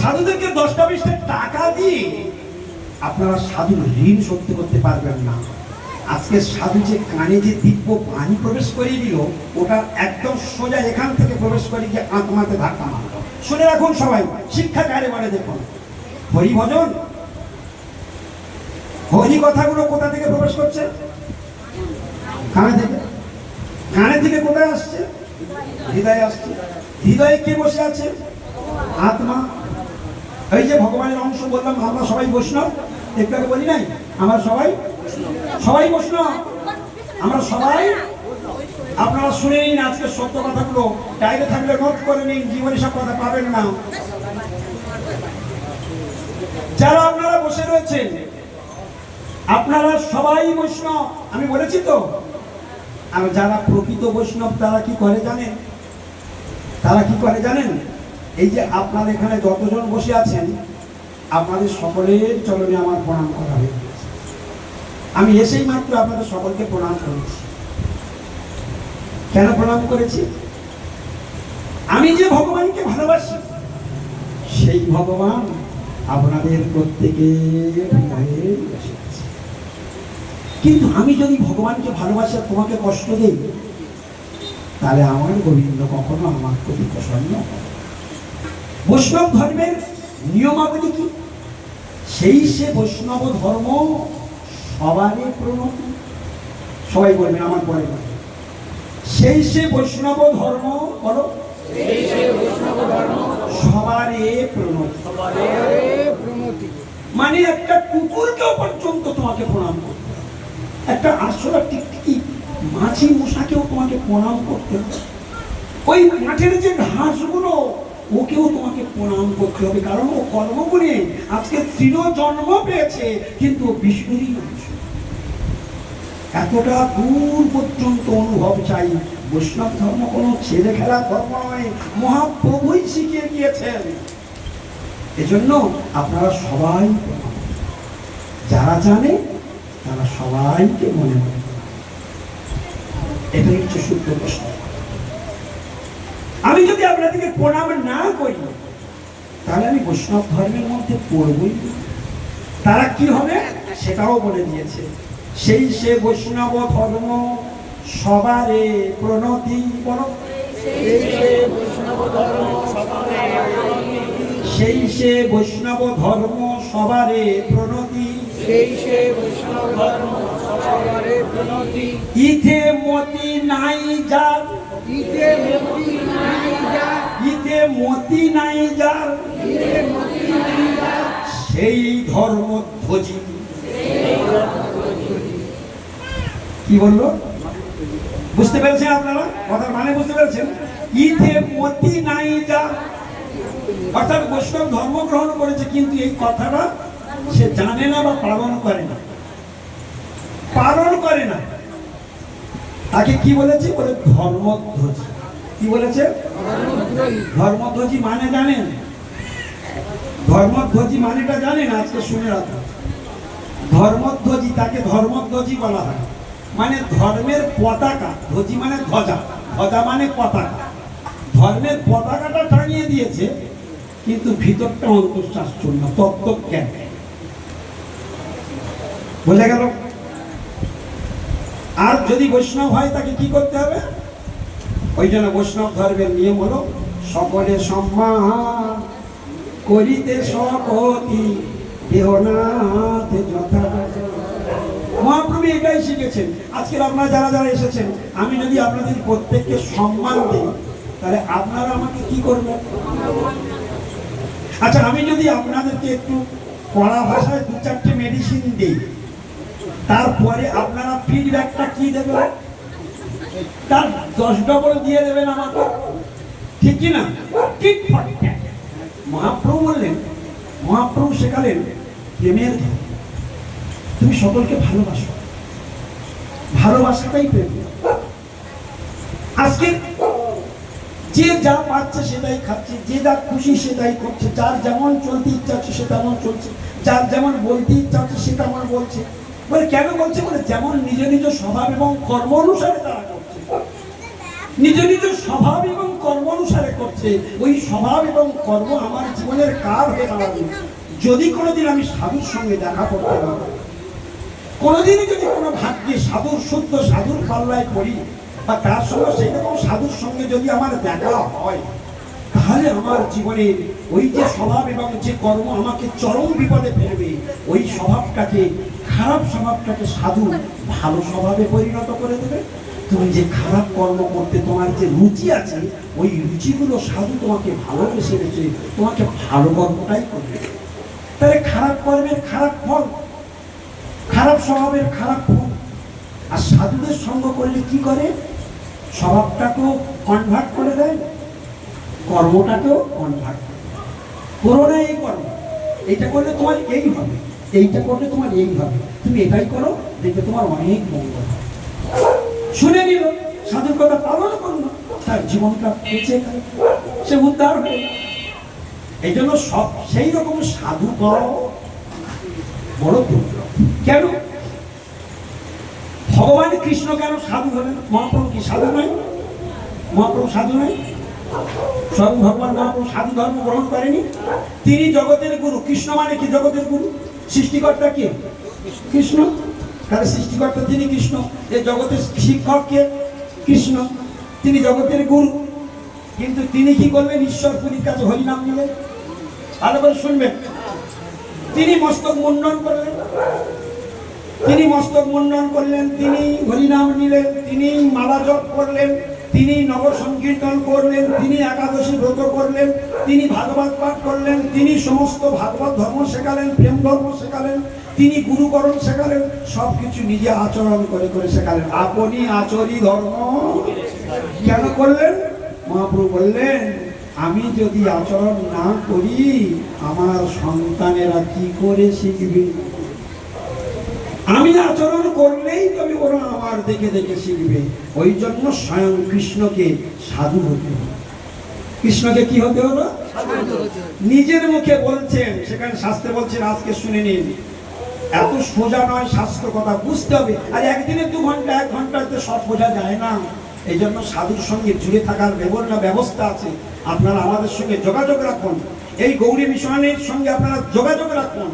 সাধুদেরকে 10-20 টাকা দিয়ে আপনারা সাধুর ঋণ শোধ করতে পারবেন না। আজকে সাধু যে কানে যে দিব্য বাণী প্রবেশ করিয়ে দিল, ওটা একদম সোজা এখান থেকে প্রবেশ করে গিয়ে আত্মাতে ধাক্কা মারল। শুনে রাখুন সবাই, শিক্ষা কারে বলে দেখুন। হরি ভজন, হরি কথাগুলো কোথা থেকে প্রবেশ করছে? কানে থেকে। কানে থেকে কোথায় আসছে? হৃদয়ে আসছে। হৃদয়ে কে বসে আছে? আত্মা। এই যে ভগবানের অংশ বললাম, আমরা সবাই বৈষ্ণব, একটু আগে বলি নাই আমরা সবাই বৈষ্ণব, আমরা সবাই। আপনারা শুনে নিন আজকে সত্য কথাগুলো, ডাইরে থাকলে নোট করে নিন, জীবনে সব কথা পাবেন না। যারা আপনারা বসে রয়েছেন, আপনারা সবাই বৈষ্ণব, আমি বলেছি তো। আর যারা প্রকৃত বৈষ্ণব তারা কি করে জানেন? তারা কি করে জানেন? এই যে আপনারা এখানে যতজন বসে আছেন, আপনাদের সকলের চরণে আমার প্রণাম করা হয়ে গেছে। আমি এসেই মাত্র আপনাদের সকলকে প্রণাম করেছি। কেন প্রণাম করেছি? আমি যে ভগবানকে ভালোবাসি, সেই ভগবান আপনাদের প্রত্যেকের হৃদয়ে বসে আছে। কিন্তু আমি যদি ভগবানকে ভালোবাসি আর তোমাকে কষ্ট দেই, তাহলে আমার গোবিন্দ কখনো আমার প্রতি প্রসন্ন হবে। বৈষ্ণব ধর্মের নিয়মাবলী কি? সেই সে বৈষ্ণব ধর্ম সবারই প্রণতি। সবাই বলবেন আমার পরে বলবেন, সেই সে বৈষ্ণব ধর্ম, বলো সবারই প্রণতি। মানে একটা কুকুরকেও পর্যন্ত তোমাকে প্রণাম করতে হবে, একটা আরশোলা টিকটিকি মাছি মশাকেও তোমাকে প্রণাম করতে হবে, ওই মাঠের যে ঘাসগুলো ওকেও তোমাকে প্রণাম করতে হবে। কারণ ও কর্ম করে আজকে তৃণ জন্ম পেয়েছে, কিন্তু বিষ্ণুরই অংশ। এতটা দূর পর্যন্ত অনুভব চাই। বৈষ্ণব ধর্ম কোনো ছেলে খেলা ধর্ম নয়, মহাপ্রভুই শিখিয়ে গিয়েছেন। এজন্য আপনারা সবাই, যারা জানে তারা সবাইকে মনে মনে, এটাই হচ্ছে শুদ্ধ প্রশ্ন। আমি যদি আপনাদেরকে প্রণাম না করি, তাহলে আমি বৈষ্ণব ধর্মের মধ্যে পড়বই। তারা কি হবে সেটাও বলে দিয়েছে, সেই সে বৈষ্ণব ধর্ম সবারে প্রণতি। সেই সে বৈষ্ণব ধর্ম সবারে প্রণতি। ইথে মতি নাই যার, ইথে মতি নাই যার, সেই ধর্ম ধ্বজি। কি বললো? বুঝতে পেরেছেন আপনারা? কথার মানে বুঝতে পেরেছেন? ইথে মতি নাই যার, অর্থাৎ বৈষ্ণব ধর্ম গ্রহণ করেছে, কিন্তু এই কথাটা সে জানে না বা পালন করে না। তাকে কি বলেছে? বলে ধর্মধ্বজি। কি বলেছে? ধর্মধ্বজি মানে জানেন? ধর্মধ্বজি মানেটা জানেন? আজকে শুনে রাখুন। ধর্মধ্বজি, তাকে ধর্মধ্বজি বলা হয়। মানে ধর্মের পতাকা, ধ্বজি মানে ধ্বজা, ধ্বজা মানে পতাকা। ধর্মের পতাকাটা টাঙিয়ে দিয়েছে, কিন্তু ভিতরটা অন্তঃশাস্ত্রন্য তত্ত্বজ্ঞান। বোঝা গেল? আর যদি বৈষ্ণব হয় তাকে কি করতে হবে? ওই জন্য বৈষ্ণব ধর্মের নিয়ম হলো সকলে সম্মান করিতে সকতি দেহনাথে যথা। মহাপ্রভু এটাই শিখেছেন। আজকে আপনারা যারা যারা এসেছেন, আমি যদি আপনাদের প্রত্যেককে সম্মান দিই, তাহলে আপনারা আমাকে কি করবেন? আচ্ছা, আমি যদি আপনাদেরকে একটু কড়া ভাষায় 2-4টে মেডিসিন দিই, তারপরে আপনারা ফিডব্যাকটা কি দেবেন? তার 10 ডবল দিয়ে দেবেন আমাকে, ঠিক কি না? ঠিক। মহাপ্রভু বললেন, মহাপ্রভু শেখালেন প্রেমের ধর্ম। তুমি সকলকে ভালোবাসো, ভালোবাসাটাই প্রেম। আজকে যে যা পাচ্ছে সেটাই খাচ্ছে, যে যা খুশি সেটাই করছে, যার যেমন চলতে ইচ্ছা হচ্ছে সে তেমন চলছে, যার যেমন বলতে ইচ্ছা হচ্ছে সে তেমন বলছে। বলে কেন বলছে? বলে যেমন নিজ নিজ স্বভাব এবং কর্ম অনুসারে তারা করছে, নিজ নিজ স্বভাব এবং কর্ম অনুসারে করছে। ওই স্বভাব এবং কর্ম আমার জীবনের কার হয়ে দাঁড়াবে যদি কোনোদিন আমি সাধুর সঙ্গে দেখা করতে না পারি। কোনোদিনই যদি কোনো ভাগ্যে সাধুর শুদ্ধ সাধুর পাল্লায় পড়ি, বা তার সঙ্গে সেই রকম সাধুর সঙ্গে যদি আমার দেখা হয়, তাহলে আমার জীবনের ওই যে স্বভাব এবং যে কর্ম আমাকে চরম বিপদে ফেলবে, ওই স্বভাবটাকে, খারাপ স্বভাবটাকে সাধু ভালো স্বভাবে পরিণত করে দেবে। তুমি যে খারাপ কর্ম করতে তোমার যে রুচি আছে, ওই রুচিগুলো সাধু তোমাকে ভালোবেসে রেখে তোমাকে ভালো কর্মটাই করবে। তাহলে খারাপ কর্মের খারাপ ফল, খারাপ স্বভাবের খারাপ ফল। আর সাধুদের সঙ্গ করলে কি করে? স্বভাবটাকেও কনভার্ট করে দেয়, কর্মটাকেও কনভার্ট করে দেয়। করো না এই কর্ম, এইটা করলে তোমার এই হবে, এইটা করলে তোমার এই হবে, তুমি এটাই করো, দেখবে তোমার অনেক মঙ্গল হবে। শুনে নিল, সাধুর কথা পালন করলো, তার জীবনটা বেঁচে গেল, সে উদ্ধার হয়ে গেল। এই জন্য সব সেই রকম সাধু করো বড় দুর্লভ। কেন? ভগবান কৃষ্ণ কেন সাধু হলেন? মহাপ্রভু কি সাধু নয়? মহাপ্রভু সাধু নয়? স্বয়ং ভগবান মহাপ্রভু সাধু ধর্ম গ্রহণ করেনি? তিনি জগতের গুরু। কৃষ্ণ মানে কি জগতের গুরু? সৃষ্টিকর্তা কে? কৃষ্ণ। তাহলে সৃষ্টিকর্তা তিনি কৃষ্ণ, এই জগতের শিক্ষক কে? কৃষ্ণ। তিনি জগতের গুরু। কিন্তু তিনি কি করলেন? ঈশ্বরপুরীর কাছে হরিনাম নিলেন। ভালো করে শুনবেন, তিনি মস্তক মুন্ডন করলেন, তিনি মস্তক মুন্ডন করলেন, তিনি হরিনাম নিলেন, তিনি মালা জপ করলেন, তিনি নগর সংকীর্তন করলেন, তিনি একাদশী ব্রত করলেন, তিনি ভাগবত পাঠ করলেন, তিনি সমস্ত ভাগবত ধর্ম শেখালেন, প্রেম ধর্ম শেখালেন, তিনি গুরুকরণ শেখালেন, সবকিছু নিজে আচরণ করে করে শেখালেন। আপনি আচরি ধর্ম কেন করলেন? মহাপ্রভু বললেন, আমি যদি আচরণ না করি আমার সন্তানেরা কি করে শিখবে? আমি আচরণ করলেই তবে ওরা আমার দেখে দেখে শিখবে। ওই জন্য স্বয়ং কৃষ্ণকে সাধু হতে হবে। কৃষ্ণকে কি হতে হলো? নিজের মুখে বলছেন, সেখানে শাস্ত্রে বলছেন, আজকে শুনে নিন। এত সোজা নয়, শাস্ত্র কথা বুঝতে হবে। আর একদিনে 2 ঘন্টা 1 ঘন্টাতে সব বোঝা যায় না। এই জন্য সাধুর সঙ্গে জুড়ে থাকার ব্যবস্থা আছে। আপনারা আমাদের সঙ্গে যোগাযোগ রাখুন, এই গৌরী মিশনের সঙ্গে আপনারা যোগাযোগ রাখুন,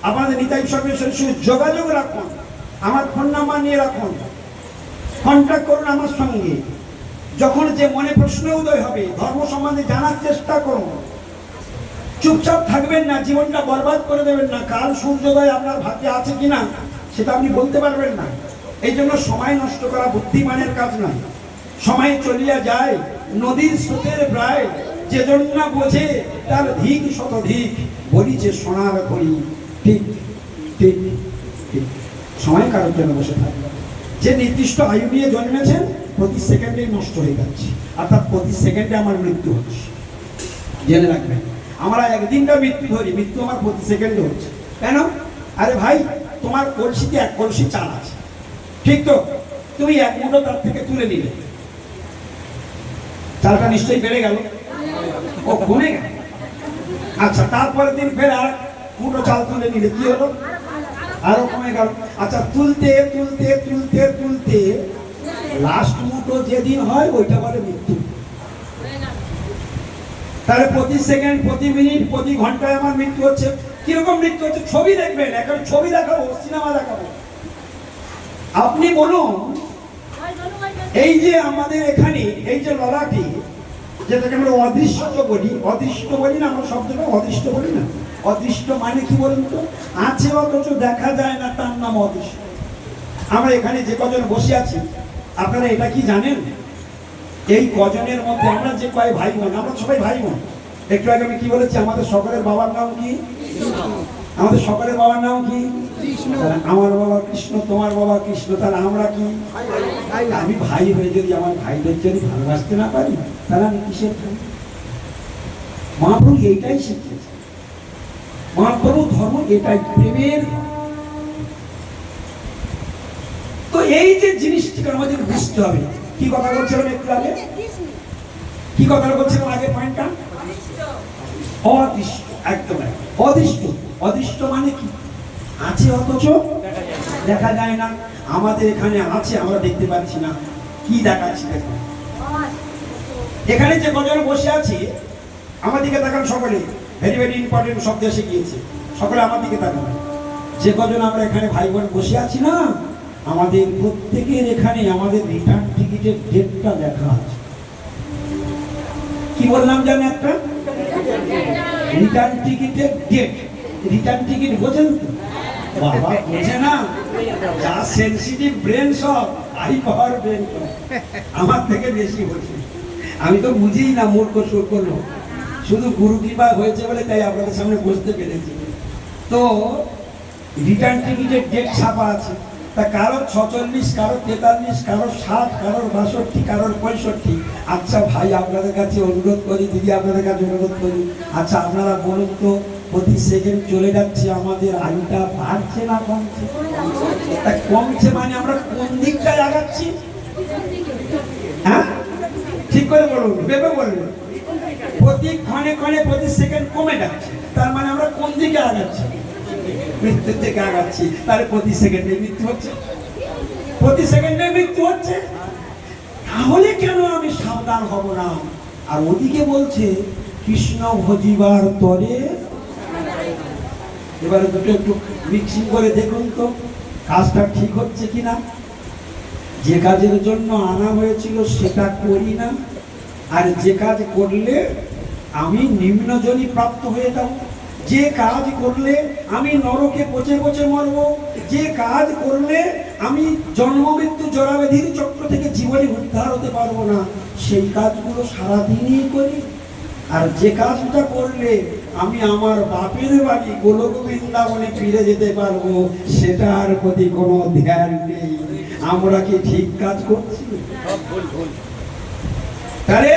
আপনাদের নিতাই সর্বেশ্বরের সঙ্গে যোগাযোগ রাখুন, আমার ফোন নাম্বার নিয়ে রাখুন, কন্ট্যাক্ট করুন আমার সঙ্গে। যখন যে মনে প্রশ্ন উদয় হবে, ধর্ম সম্বন্ধে জানার চেষ্টা করুন। চুপচাপ থাকবেন না, জীবনটা বরবাদ করে দেবেন না। কাল সূর্যোদয় আপনার ভাগ্যে আছে কিনা সেটা আপনি বলতে পারবেন না। এই জন্য সময় নষ্ট করা বুদ্ধিমানের কাজ নয়। সময় চলিয়া যায় নদীর স্রোতের প্রায়, যে জন্য বোঝে তার ধিক শতধিক, বলিছে সোনার করি। ঠিক ঠিক ঠিক। সময় কারোর জন্য বসে থাকবে। যে নির্দিষ্ট আয়ু নিয়ে জন্মেছেন প্রতি সেকেন্ডেই নষ্ট হয়ে যাচ্ছে, অর্থাৎ প্রতি সেকেন্ডে আমার মৃত্যু হচ্ছে। জেনে রাখবেন, আমরা একদিনটা মৃত্যু ধরি, মৃত্যু আমার প্রতি সেকেন্ডে হচ্ছে। কেন? আরে ভাই, তোমার কলসিতে 1 কলসি চাল আছে, ঠিক তো? তুমি 1 মুঠো তার থেকে তুলে নিলে, চালটা নিশ্চয়ই বেড়ে গেল, ও কমে গেল। আচ্ছা, তারপরের দিন ফের আর মুঠো চাল তুলে নিলে, কি হলো? আরো কমে গেল। আচ্ছা, তুলতে তুলতে তুলতে তুলতে লাস্ট মুঠো যেদিন হয় ওইটা বলে মৃত্যু। তাহলে প্রতি সেকেন্ড, প্রতি মিনিট, প্রতি ঘন্টায় আমার মৃত্যু হচ্ছে। কিরকম মৃত্যু হচ্ছে? ছবি দেখবেন, এখন ছবি দেখাবো, সিনেমা দেখাবো। আপনি বলুন, এই যে আমাদের এখানে এই যে ললাটি, যেটাকে আমরা অদৃশ্য বলি, অদৃশ্য বলি না, আমরা শব্দটা অদৃশ্য বলি না। অদৃশ্য মানে কি বলুন তো? আছে অথচ দেখা যায় না, তার নাম অদৃশ্য। আমরা এখানে যে কজন বসে আছি, আপনারা এটা কি জানেন? এই কজনের মধ্যে আমরা যে কয় ভাই বোন, আমরা সবাই ভাই বোন। একটু আগে আমি কি বলেছি, আমাদের সকলের বাবার নাম কি? আমাদের সকলের বাবার নাম কি? তাহলে আমার বাবা কৃষ্ণ, তোমার বাবা কৃষ্ণ, তাহলে আমরা কি? আমি ভাই হয়ে যদি আমার ভাইদের যদি ভালোবাসতে না পারি, তাহলে আমি কিসের ভাই? মহাপ্রভু এইটাই শিখিয়েছে। মহাপ্রভু ধর্ম এটাই, প্রেমের। তো এই যে জিনিসটিকে আমাদের বুঝতে হবে। কি কথা বলছিলাম একটু আগে? কি কথা বলছিলাম আগে? পয়েন্টটা অদৃষ্ট, একদম অদৃষ্ট। অদৃষ্ট মানে কি? আছে অথচ দেখা যায় না। আমাদের এখানে আছে, আমরা দেখতে পাচ্ছি না। কি দেখাচ্ছি দেখুন, এখানে যে কজন বসে আছি আমার দিকে তাকান সকলে। ভেরি ভেরি ইম্পর্টেন্ট শব্দ এসে গিয়েছে, সকলে আমার দিকে তাকান। যে কজন আমরা এখানে ভাই বোন বসে আছি না, আমাদের প্রত্যেকের এখানে আমাদের রিটার্ন টিকিটের ডেটটা লেখা আছে। কি বললাম জানেন? একটা রিটার্ন টিকিটের ডেট। রিটার্ন টিকিট বোঝেন তো? বাবা বোঝে না, যা সেনসিটিভ ব্রেন সব হাই পাওয়ার ব্রেন আমার থেকে বেশি বোঝে। আমি তো বুঝিই না, মূর্খ সুর করলো, শুধু গুরু কৃপা হয়েছে বলে তাই আপনাদের সামনে বসতে পেরেছি। তো রিটার্ন টিকিটের ডেট ছাপা আছে। তা কারো 46, কারো 43, কারো 60, কারো 62, কারো 65। আচ্ছা ভাই আপনাদের কাছে অনুরোধ করি, দিদি আপনাদের কাছে অনুরোধ করি, আচ্ছা আপনারা বলুন তো, প্রতি সেকেন্ড চলে যাচ্ছে আমাদের আয়ুটা বাড়ছে না কমছে? কমছে মানে আমরা কোন দিকটায় আগাচ্ছি? হ্যাঁ ঠিক করে বলুন, ভেবে বলুন। প্রতি ক্ষণে ক্ষণে প্রতি সেকেন্ড কমে যাচ্ছে, তার মানে আমরা কোন দিকে আগাচ্ছি? মৃত্যুর দিকে আগাচ্ছি। তাহলে প্রতি সেকেন্ডে মৃত্যু হচ্ছে, প্রতি সেকেন্ডে মৃত্যু হচ্ছে। তাহলে কেন আমি সাবধান হব না? আর ওদিকে বলছে কৃষ্ণ ভজিবার তরে। এবারে দুটো একটু মিক্সিং করে দেখুন তো কাজটা ঠিক হচ্ছে কিনা। যে কাজের জন্য আনা হয়েছিল সেটা করি না, আর যে কাজ করলে আমি নিম্নজনী প্রাপ্ত হয়ে যাব, যে কাজ করলে আমি নরকে পচে পচে মরব, যে কাজ করলে আমি জন্ম মৃত্যু জরাব্যাধির চক্র থেকে জীবনে উদ্ধার হতে পারবো না, সেই কাজগুলো সারাদিনই করি। আর যে কাজটা করলে আমি আমার বাপের বাড়ি গোলক বৃন্দাবনে ফিরে যেতে পারবো, সেটার প্রতি কোনো ধ্যান নেই। আমরা কি ঠিক কাজ করছি? তাহলে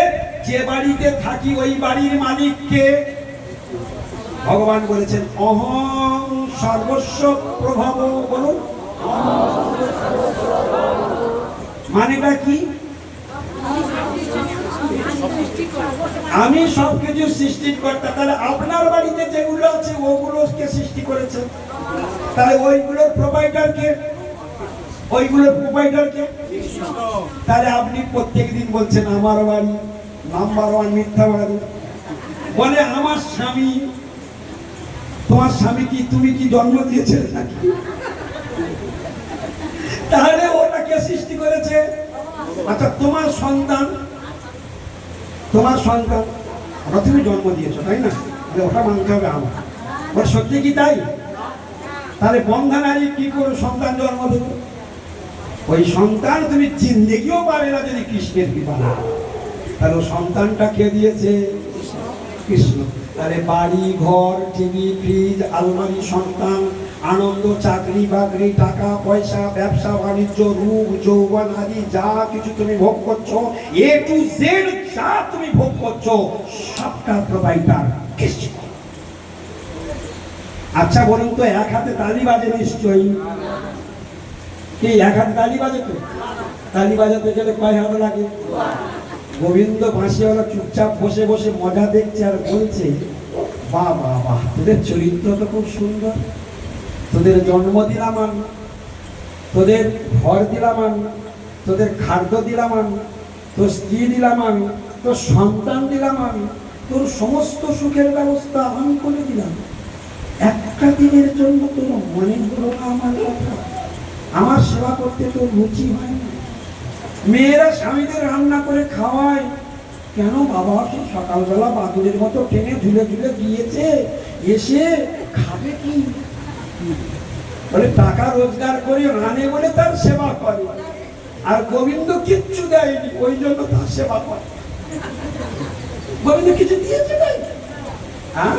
যে বাড়িতে থাকি ওই বাড়ির মালিককে ভগবান বলেছেন অহং সর্বস্ব প্রভাব। বলুন মানেটা কি? আমি সবকিছু সৃষ্টিকর্তা। তাহলে আপনার বাড়িতে যেগুলো আছে ওগুলোকে সৃষ্টি করেছে, তাহলে ওইগুলোর প্রোভাইডার কে? ওইগুলোর প্রোভাইডার কে? তাহলে আপনি প্রত্যেকদিন বলছেন আমার বাড়ি নাম্বার 1 মিথ্যা বাড়ি। বলে আমার স্বামী। তোমার স্বামী কি তুমি কি জন্ম দিয়েছিলে নাকি? তাহলে ওটা কে সৃষ্টি করেছে? আচ্ছা তোমার সন্তান, তোমার সন্তান ওটা তুমি জন্ম দিয়েছো তাই না? ওটা মানতে হবে আমার। ওর সত্যি কি তাই? তাহলে বন্ধা নারী কি করে সন্তান জন্ম দেবে? ওই সন্তান তুমি জিন্দেগিও পাবে না যদি কৃষ্ণের কৃপা না। তাহলে সন্তানটা কে দিয়েছে? কৃষ্ণ। তাহলে বাড়ি ঘর টিভি ফ্রিজ আলমারি সন্তান, আনন্দ চাকরি বাকরি টাকা পয়সা ব্যবসা বাণিজ্য রূপ যৌবন আদি যা কিছু তুমি ভোগ করছো, এ টু জেড যা তুমি ভোগ করছো সবটা প্রোভাইডার কৃষ্ণ। আচ্ছা বলুন তো এক হাতে তালি বাজে নিশ্চয়ই? কি এক হাতে তালি বাজে? তো তালি বাজাতে গেলে কয় হাত লাগে? গোবিন্দ বাঁশিওয়ালা চুপচাপ বসে বসে মজা দেখছে আর বলছে বাহ বাহ বাহ, তোদের চরিত্র তো খুব সুন্দর, তোদের জন্ম দিলাম আমি, তোদের ঘর দিলাম আমি, তোদের খাদ্য দিলাম আমি, তোর স্ত্রী দিলাম আমি, তোর সন্তান দিলাম আমি, তোর সমস্ত সুখের ব্যবস্থা আমি করে দিলাম। একটা দিনের জন্য তোর মনে হলো না আমার কথা? আমার সেবা করতে তোর রুচি হয় না? মেয়েরা স্বামীদের রান্না করে খাওয়ায় কেন বাবা? সে সকালবেলা বাদুরের মতো টেনে ঝুলে ঝুলে গিয়েছে, এসে খাবে কি? বলে টাকা রোজগার করে আনে বলে তার সেবা করে। আর গোবিন্দ কিচ্ছু দেয়নি, ওই জন্য তার সেবা করে। গোবিন্দ কিছু দিয়েছে নাই, হ্যাঁ?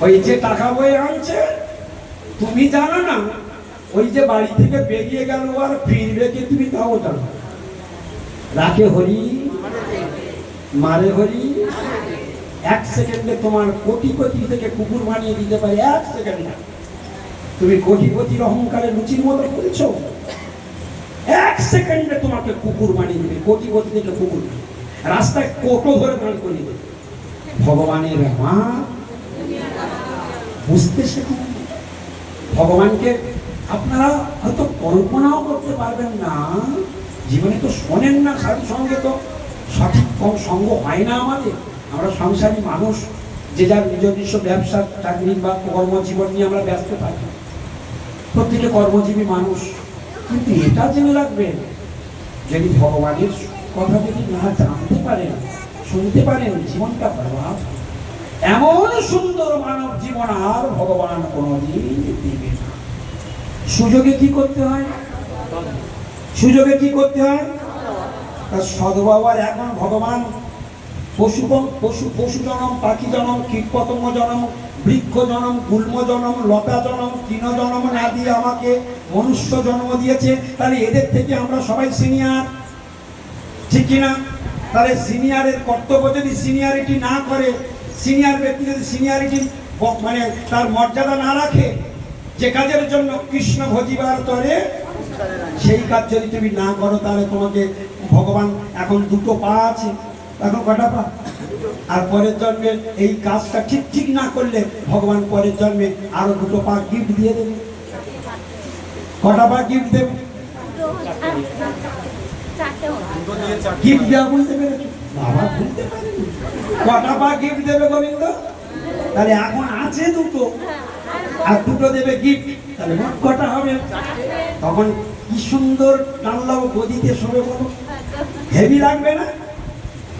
ওই যে টাকা বয়ে আনছে, তুমি জানো না ওই যে বাড়ি থেকে বেরিয়ে গেল আর ফিরবে কি তুমি তাও জানো। রাখে হরি মারে হরি, এক সেকেন্ডে তোমার কোটি কোটি থেকে কুকুর বানিয়ে দিতে পারে। এক সেকেন্ডে তুমি কোটিপতির অহংকারে লুচির মতো করেছো, এক সেকেন্ডে তোমাকে কুকুর বানিয়ে দিবে। কোটিপতি থেকে কুকুর, রাস্তায় কোটো ধরে দাঁড় করিয়ে দেবে। ভগবানের মা বুঝতে শেখুন। ভগবানকে আপনারা হয়তো কল্পনাও করতে পারবেন না, জীবনে তো শোনেন না, সাধু সঙ্গে তো সঠিক কম সঙ্গ হয় না আমাদের। আমরা সংসারী মানুষ, যে যার নিজ নিজস্ব ব্যবসা চাকরি বা কর্মজীবন নিয়ে আমরা ব্যস্ত থাকি, প্রত্যেকে কর্মজীবী মানুষ। কিন্তু এটা জেনে রাখবেন, যদি ভগবানের কথা যদি না জানতে পারেন, শুনতে পারেন, জীবনটা বরবাদ। এমন সুন্দর মানব জীবন আর ভগবান কোনদিন দিবে না। সুযোগে কি করতে হয়? সুযোগে কি করতে হয়? সদ্ভাবার এখন ভগবান পশু পশু জনম, পাখি জনম, কীট পতঙ্গ জনম, বৃক্ষ জনম, গুল্ম জনম, লতা জনম, তৃণ জনম না দিয়ে আমাকে মনুষ্য জন্ম দিয়েছে। তাহলে এদের থেকে আমরা সবাই সিনিয়র, ঠিক কিনা? তাহলে সিনিয়রের কর্তব্য যদি সিনিয়রিটি না করে, সিনিয়র ব্যক্তি যদি সিনিয়রিটি মানে তার মর্যাদা না রাখে, যে কাজের জন্য কৃষ্ণ ভজিবার তরে সেই কাজ যদি তুমি না করো, তাহলে তোমাকে ভগবান এখন দুটো পা আছে, এখন কটা পা? আর পরের জন্মে এই কাজটা ঠিক ঠিক না করলে ভগবান পরের জন্মে আরো দুটো পা গিফট দিয়ে দেবে। কটা পা গিফট দেবে? গিফট দেওয়া বলতে পেরেছো? বাবা বলতে পারেনি। কটা পা গিফট দেবে গোবিন্দ? তাহলে এখন আছে দুটো, আর দুটো দেবে গিফট, তাহলে মোট কটা হবে? তখন কি সুন্দর টানলাম গদিতে শোবে, বলো হেভি লাগবে না?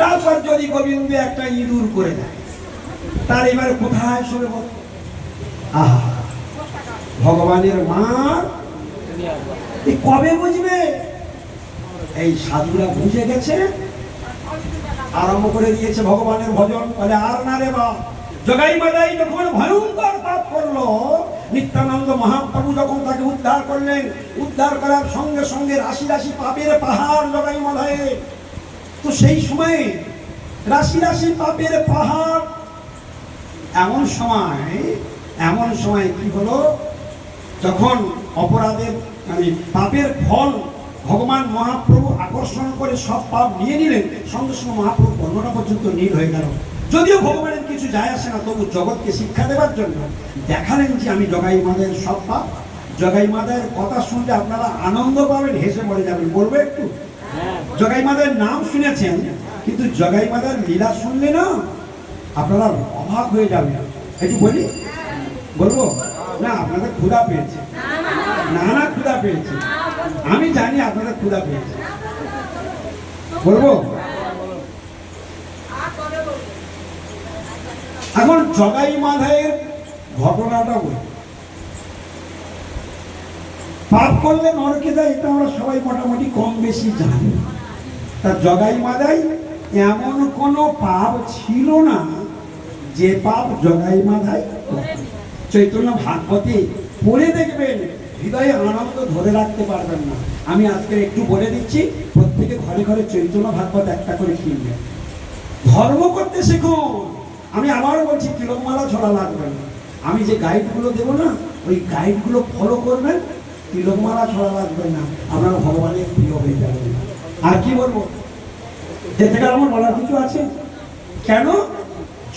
তারপর যদি গোবিন্দ একটা ইঁদুর করে দেয়, তার এবারে কোথায় শোবে বল? আহা, ভগবানের মা কবে বুঝবে? এই সাধুরা বুঝে গেছে, আরম্ভ করে দিয়েছে ভগবানের ভজন। বলে আর না রে বা, জগাই মাদাই যখন ভয়ঙ্কর পাপ করলো, নিত্যানন্দ মহাপ্রভু যখন তাকে উদ্ধার করলেন, উদ্ধার করার সঙ্গে সঙ্গে রাশি রাশি পাপের পাহাড় জগাই মাদায়ে। তো সেই সময়ে রাশি রাশি পাপের পাহাড়, এমন সময় কি হলো, যখন অপরাধের মানে পাপের ফল ভগবান মহাপ্রভু আকর্ষণ করে সব পাপ নিয়ে নিলেন, সঙ্গে সঙ্গে মহাপ্রভু বর্ণনা পর্যন্ত নীল হয়ে গেল। যদিও ভগবানের কিছু যায় আসে না, তবু জগৎকে শিক্ষা দেওয়ার জন্য দেখালেন যে আমি জগাই মাদায়ের সব পাপ। জগাই মাদায়ের কথা শুনলে আপনারা আনন্দ পাবেন, হেসে মরে যাবেন। বলবো একটু? জগাই মাদায়ের নাম শুনেছেন, কিন্তু জগাই মাদায়ের লীলা শুনলে না আপনারা অবাক হয়ে যাবেন। একটু বলি, বলবো না? আপনাদের ক্ষুধা পেয়েছে? না না, ক্ষুধা পেয়েছে, আমি জানি আপনাদের ক্ষুধা পেয়েছে। বলবো? এখন জগাই মাদায়ের ঘটনাটা বলি। পাপ করলে নরকে যায়, এটা আমরা সবাই মোটামুটি কম বেশি জানি। তা জগাই মাদাই এমন কোনো পাপ ছিল না যে পাপ জগাই মাদাই। চৈতন্য ভাগবতে পড়ে দেখবেন, হৃদয়ে আনন্দ ধরে রাখতে পারবেন না। আমি আজকে একটু বলে দিচ্ছি, প্রত্যেকে ঘরে ঘরে চৈতন্য ভাগবত একটা করে কিনবেন, ধর্ম করতে শিখুন। আমি আবার বলছি, তিলকমালা ঝোলা লাগবে না। আমি যে গাইডগুলো দেবো না, ওই গাইডগুলো ফলো করবেন, তিলকমালা ঝোলা লাগবে না, আপনারা ভগবানের প্রিয় হয়ে যাবেন। আর কি বলবো, এর থেকে আমার বলার কিছু আছে? কেন?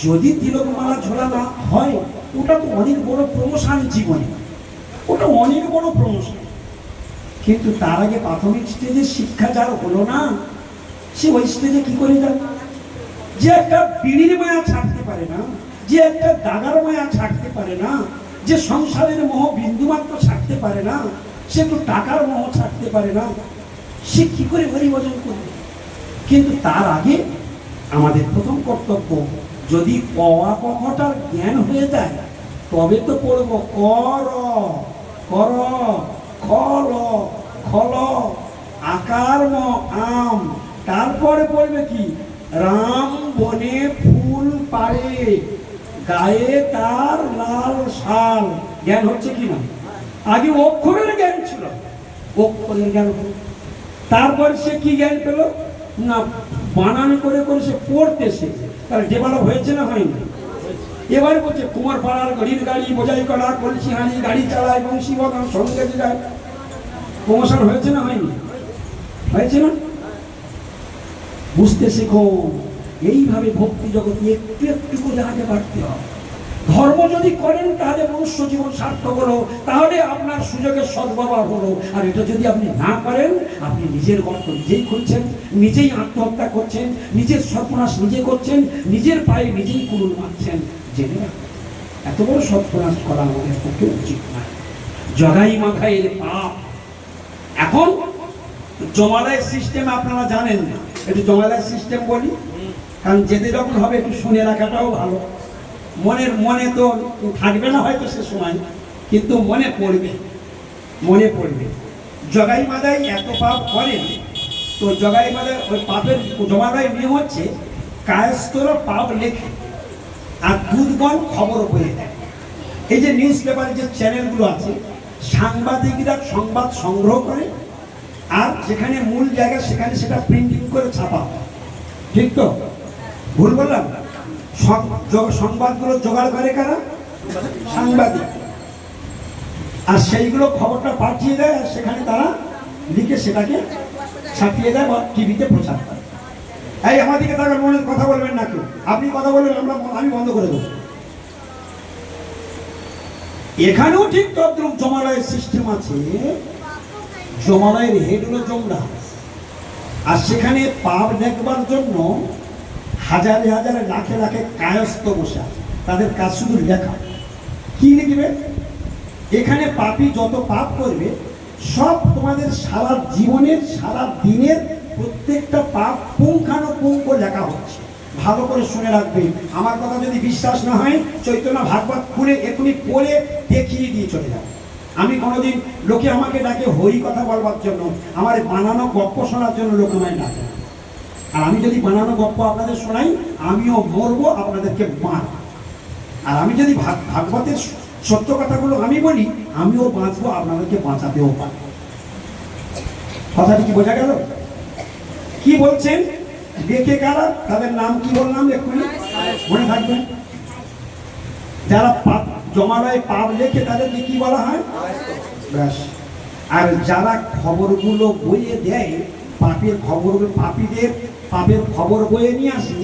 যদি তিলকমালা ঝোলা না হয়, ওটা তো অনেক বড় প্রমোশন জীবনে, ওটা অনেক বড় প্রমোশন। কিন্তু তার আগে প্রাথমিক স্টেজে শিক্ষা যার হলো না, সে ওই স্টেজে কি করে যাবে? যে একটা বিড়ির মায়া ছাড়তে পারে না, যে একটা দাগার মায়া ছাড়তে পারে না, যে সংসারের মোহ বিন্দুমাত্র ছাড়তে পারে না, সে তো টাকার মোহ ছাড়তে পারে না, সে কি করে হরি ভজন করবে? কিন্তু তার আগে আমাদের প্রথম কর্তব্য, যদি কওয়া কটার জ্ঞান হয়ে যায়, তবে তো পড়বো কর কর খল খল আকার ম আম, তারপরে পড়বে কি রাম বনে ফুল পাড়ে, গায়ে তার লাল শাল। জ্ঞান হচ্ছে কি না? আগে অক্ষরের জ্ঞান ছিল, অক্ষরের জ্ঞান হলো। তারপর সে কি জ্ঞান পেল না, বানান করে করে সে পড়তেছে, তার ডেভেলপ হয়েছে না হয়নি? এবারে বলছে কুমার পাড়ার গড়ির গাড়ি বোঝাই করা কলসি হানি গাড়ি চালায় বংশী বাগান সঙ্গে যায়। প্রমোশন হয়েছে না হয়নি? হয়েছে না? বুঝতে শেখো। এইভাবে ভক্তি জগতে একটু একটু করে আগে বাড়তে হবে। ধর্ম যদি করেন তাহলে মনুষ্য জীবন সার্থক হলো, তাহলে আপনার সুযোগের সদ্ব্যবহার হলো। আর এটা যদি আপনি না করেন, আপনি নিজের গল্প নিজেই খুলছেন, নিজেই আত্মহত্যা করছেন, নিজের সর্বনাশ নিজে করছেন, নিজের পায়ে নিজেই কুড়ুল মারছেন। জেনে রাখুন, এত বড় সর্বনাশ করা আমাদের পক্ষে উচিত নয়। জগাই মাথায় পাপ। এখন জমালয় সিস্টেম আপনারা জানেন না, একটু জমালয় সিস্টেম বলি, কারণ যেতে যখন হবে একটু শুনে রাখাটাও ভালো। মনে তো থাকবে না হয়তো সে সময়, কিন্তু মনে পড়বে। জগাই মাদাই এত পাপ করেন, তো জগাই মাদাই ওই পাপের জমালয় নিয়ম হচ্ছে কায়স্থরা পাপ লেখে আর দুধগণ খবর বয়ে দেয়। এই যে নিউজ পেপারের যে চ্যানেলগুলো আছে, সাংবাদিকরা সংবাদ সংগ্রহ করে, আর যেখানে মূল জায়গা সেখানে সেটা প্রিন্টিং করে ছাপা হয়। ঠিক তো? ভুল বললাম? সংবাদগুলো জোগাড় করে কারা? সাংবাদিক। আর সেইগুলো খবরটা পাঠিয়ে দেয়, আর সেখানে তারা লিখে সেটাকে ছাপিয়ে দেয় বা টিভিতে প্রচার করে। এই আমাদেরকে তার মনে কথা বলবেন না কেউ, আপনি কথা বলবেন আমি বন্ধ করে দেবো। এখানেও ঠিক তদ্রুপ জমালয়ের সিস্টেম আছে। জমালয়ের হেড হলো যমরাজ, আর সেখানে পাপ দেখবার জন্য হাজারে হাজারে লাখে লাখে কায়স্থ বসে আছে। তাদের কাজ শুধু লেখা। কি লিখবে? এখানে পাপী যত পাপ করবে সব তোমাদের সারা জীবনের সারা দিনের প্রত্যেকটা পাপ পুঙ্খানুপুঙ্খ লেখা হচ্ছে। ভালো করে শুনে রাখবে। আমার কথা যদি বিশ্বাস না হয়, চৈতন্য ভাগবত খুলে এখনই পড়ে দেখিয়ে দিয়ে চলে যাবে। আমি কোনোদিন লোকে আমাকে ডাকে হরি কথা বলবার জন্য, আমার বানানো গপ্প শোনার জন্য লোক আমায় ডাকে। আর আমি যদি বানানো গপ্প আপনাদের শোনাই, আমিও মরবো, আপনাদেরকে মার। আর আমি যদি ভাগবতের সত্য কথাগুলো আমি বলি, আমিও বাঁচবো, আপনাদেরকে বাঁচাতেও পারবো। কথাটি কি বোঝা গেল? কি বলছেন? দেখে কারা? তাদের নাম কি বললাম এক্ষুনি? মনে থাকবেন। যারা জমালয়ে পাপ লেখে তাদেরকে কি বলা হয়? ব্যাস। আর যারা খবরগুলো বইয়ে দেয়, পাপের খবরগুলো, পাপীদের পাপের খবর বয়ে নিয়ে আসে,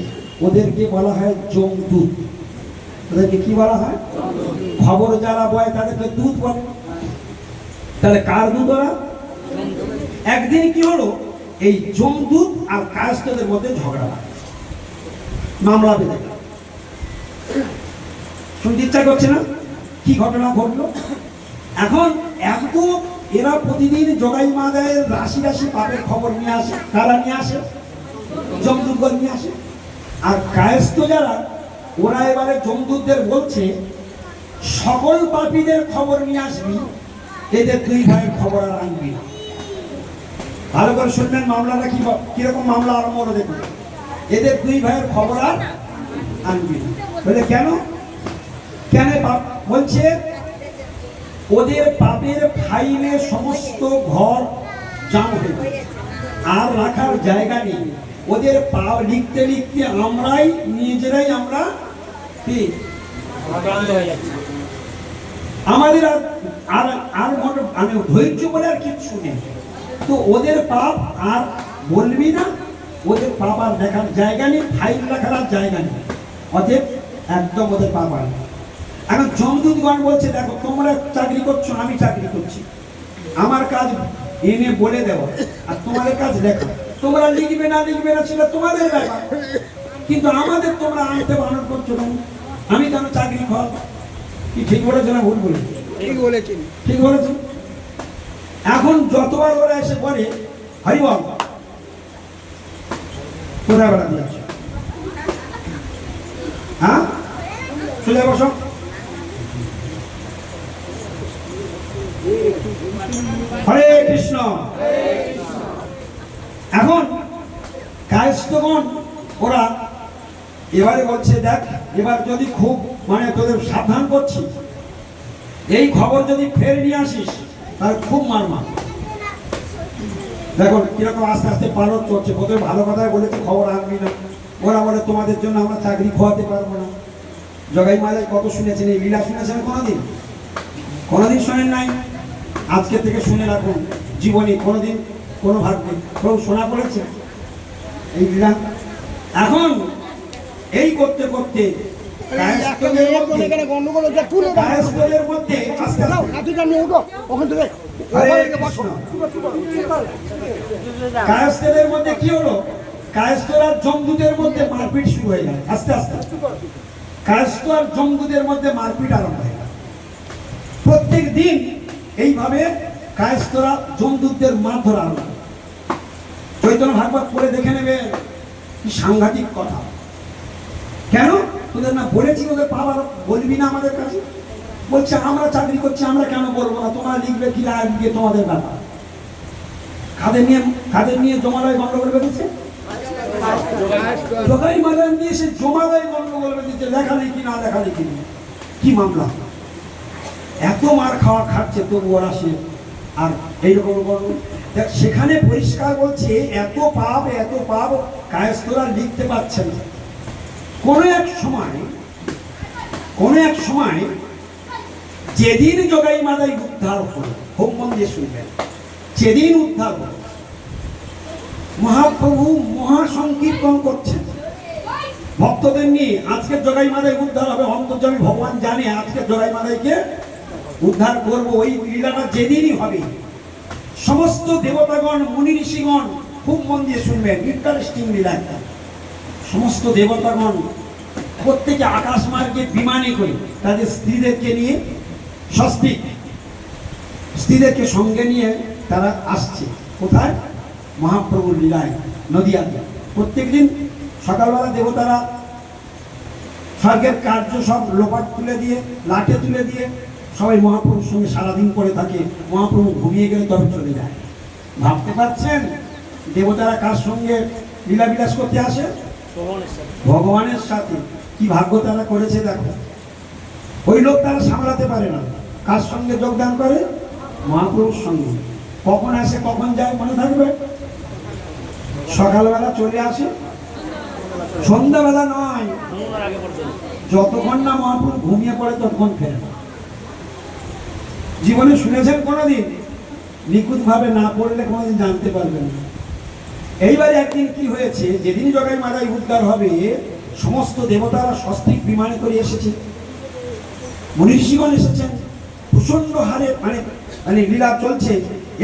ওদেরকে বলা হয় যমদূত। ওদেরকে কি বলা হয়? খবর যারা বয় তাদেরকে দূত বলে। তাহলে কার দূত ওরা? একদিন কি হলো, এই যমদূত আর কায়স্থদের মধ্যে ঝগড়া, মামলা বেঁধে গেল। শুনতে ইচ্ছা করছে না? কি ঘটনা ঘটলো? এখন এত এরা প্রতিদিন জগাই মাদায়ের রাশি রাশি পাপের খবর নিয়ে আসে। কারা নিয়ে আসে? যমদূতগণ নিয়ে আসে। আর কায়স্থ যারা, ওরা এবারে যমদূতদের বলছে সকল পাপীদের খবর নিয়ে আসবি, এদের দুই ভাইয়ের খবর আর আনবি না। ভালো করে শুনবেন, মামলাটা কিরকম মামলা আরম্ভ হলো দেখুন। এদের দুই ভাইয়ের খবর আর আনবি না। বলে কেন? বলছে ওদের পাপের ফাইলে সমস্ত ঘর জাম হয়ে গেছে, আর রাখার জায়গা নেই। ওদের পাপ লিখতে লিখতে আমরাই নিজেরাই আমরা আমাদের আর আমি ধৈর্য বলে আর কিছু নেই। তো ওদের পাপ আর বলবি না, ওদের পাপ আর দেখার জায়গা নেই, ফাইল রাখার আর জায়গা নেই। অতএব একদম ওদের পাপ আর। এখন যমদূতগণ বলছে দেখো, তোমরা চাকরি করছো, আমি চাকরি করছি, আমার কাজ এনে বলে দেবো, আর তোমাদের কাজ লেখা। তোমরা লিখবে না সেটা তোমাদের ব্যাপার, কিন্তু আমাদের তোমরা আনতে বারণ করছো কেন? আমি কেন চাকরি খাওয়াবো? কি ঠিক বলেছো না ভুল বলেছি? ঠিক বলেছো। এখন যতবার ওরা এসে বলে হরিবল কোথায় বেড়া দিয়ে আসো, হ্যাঁ সোজা বসো, হরে কৃষ্ণ। এখন কায়স্থগণ ওরা এবারে বলছে, দেখ এবার যদি খুব মানে তোদের সাবধান করছি, এই খবর যদি ফের নিয়ে আসিস তাহলে খুব মারমা। দেখো কিরকম আস্তে আস্তে পালন চলছে। প্রথমে ভালো কথায় বলেছে খবর আনবি না, ওরা বলে তোমাদের জন্য আমরা চাকরি খোয়াতে পারবো না। জগাই মাজাই কত শুনেছেন, এই লীলা শুনেছেন কোনোদিন? কোনোদিন শোনেন নাই? আজকে থেকে শুনে রাখুন, জীবনে কোনোদিন কোনো ভাগ্যে কেউ শোনা পড়েছে এই লীলা? এখন এই করতে করতে কায়স্থদের মধ্যে আস্তে কায়স্থদের মধ্যে কি হলো, কায়স্থ আর যমদূতের মধ্যে মারপিট শুরু হয়ে গেল। আস্তে আস্তে কায়স্থ আর যমদূতের মধ্যে মারপিট আরম্ভ হয়ে গেল। প্রত্যেক দিন এইভাবে কায়স্থরা যমদূতদের মারধর আরম্ভ। চৈতন্য ভাগবত পড়ে দেখে নেবে, কি সাংঘাতিক কথা। কেন তোদের না বলেছি ওদের পাওয়ার বলবি না আমাদের কাছে? বলছে আমরা চাকরি করছি, আমরা কেন বলবো না, তোমরা লিখবে কি লিখবে তোমাদের ব্যাপার। কাদের নিয়ে জমালয় গন্ডগোল বেঁধেছে? জগাই মাজাই নিয়ে সে জমালয় গন্ডগোল বেঁধেছে, লেখালেখি না লেখালেখি নিয়ে কি মামলা। এত মার খাওয়া খাচ্ছে তবু ওরা সে আর এইরকম সেখানে পরিষ্কার বলছে এত পাপ কায়স্থরা লিখতে পারছে না। কোনো এক সময় যেদিন জগাই মাদাই উদ্ধার হল, খুব মন দিয়ে শুনবেন, যেদিন উদ্ধার হল, মহাপ্রভু মহাসংকীর্তন করছেন ভক্তদের নিয়ে। আজকে জগাই মাদাই উদ্ধার হবে, অন্তর্যামী ভগবান জানে আজকে জগাই মাদাইকে উদ্ধার করবো। ওই লীলাটা যেদিনই হবে, সমস্ত দেবতাগণ মুনি ঋষিগণ খুব মন দিয়ে শুনবেন, ইন্টারেস্টিং লীলা একটা। সমস্ত দেবতাগণ প্রত্যেকে আকাশ মার্গে বিমানে করে তাদের স্ত্রীদেরকে নিয়ে, স্ত্রীদেরকে সঙ্গে নিয়ে তারা আসছে কোথায়? মহাপ্রভুর লীলায় নদিয়াতে। প্রত্যেকদিন সকালবেলা দেবতারা স্বর্গের কার্য সব লোপাট তুলে দিয়ে, লাঠে তুলে দিয়ে সবাই মহাপ্রভুর সঙ্গে সারাদিন করে থাকে। মহাপ্রভু ঘুমিয়ে গেলে তবে চলে যায়। ভাবতে পারছেন দেবতারা কার সঙ্গে লীলা বিলাস করতে আসে? ভগবানের সাথে। কি ভাগ্য তারা করেছে দেখো। ওই লোক তারা সামলাতে পারে না, কার সঙ্গে যোগদান করে? মহাপ্রভুর সঙ্গে। কখন আসে কখন যায় মনে থাকবে? সকালবেলা চলে আসে, সন্ধ্যাবেলা নয়, যতক্ষণ না মহাপ্রভু ঘুমিয়ে পড়ে ততক্ষণ ফেরে না। জীবনে শুনেছেন কোনোদিন? নিখুঁত ভাবে না পড়লে কোনোদিন জানতে পারবেন না। এইবারে একদিন কি হয়েছে, যেদিন জগাই মাদাই উদ্ধার হবে, সমস্ত দেবতারা সস্ত্রীক বিমানে করে এসেছে, মুনি ঋষিগণ এসেছেন, প্রচন্ড হারে মানে লীলা চলছে।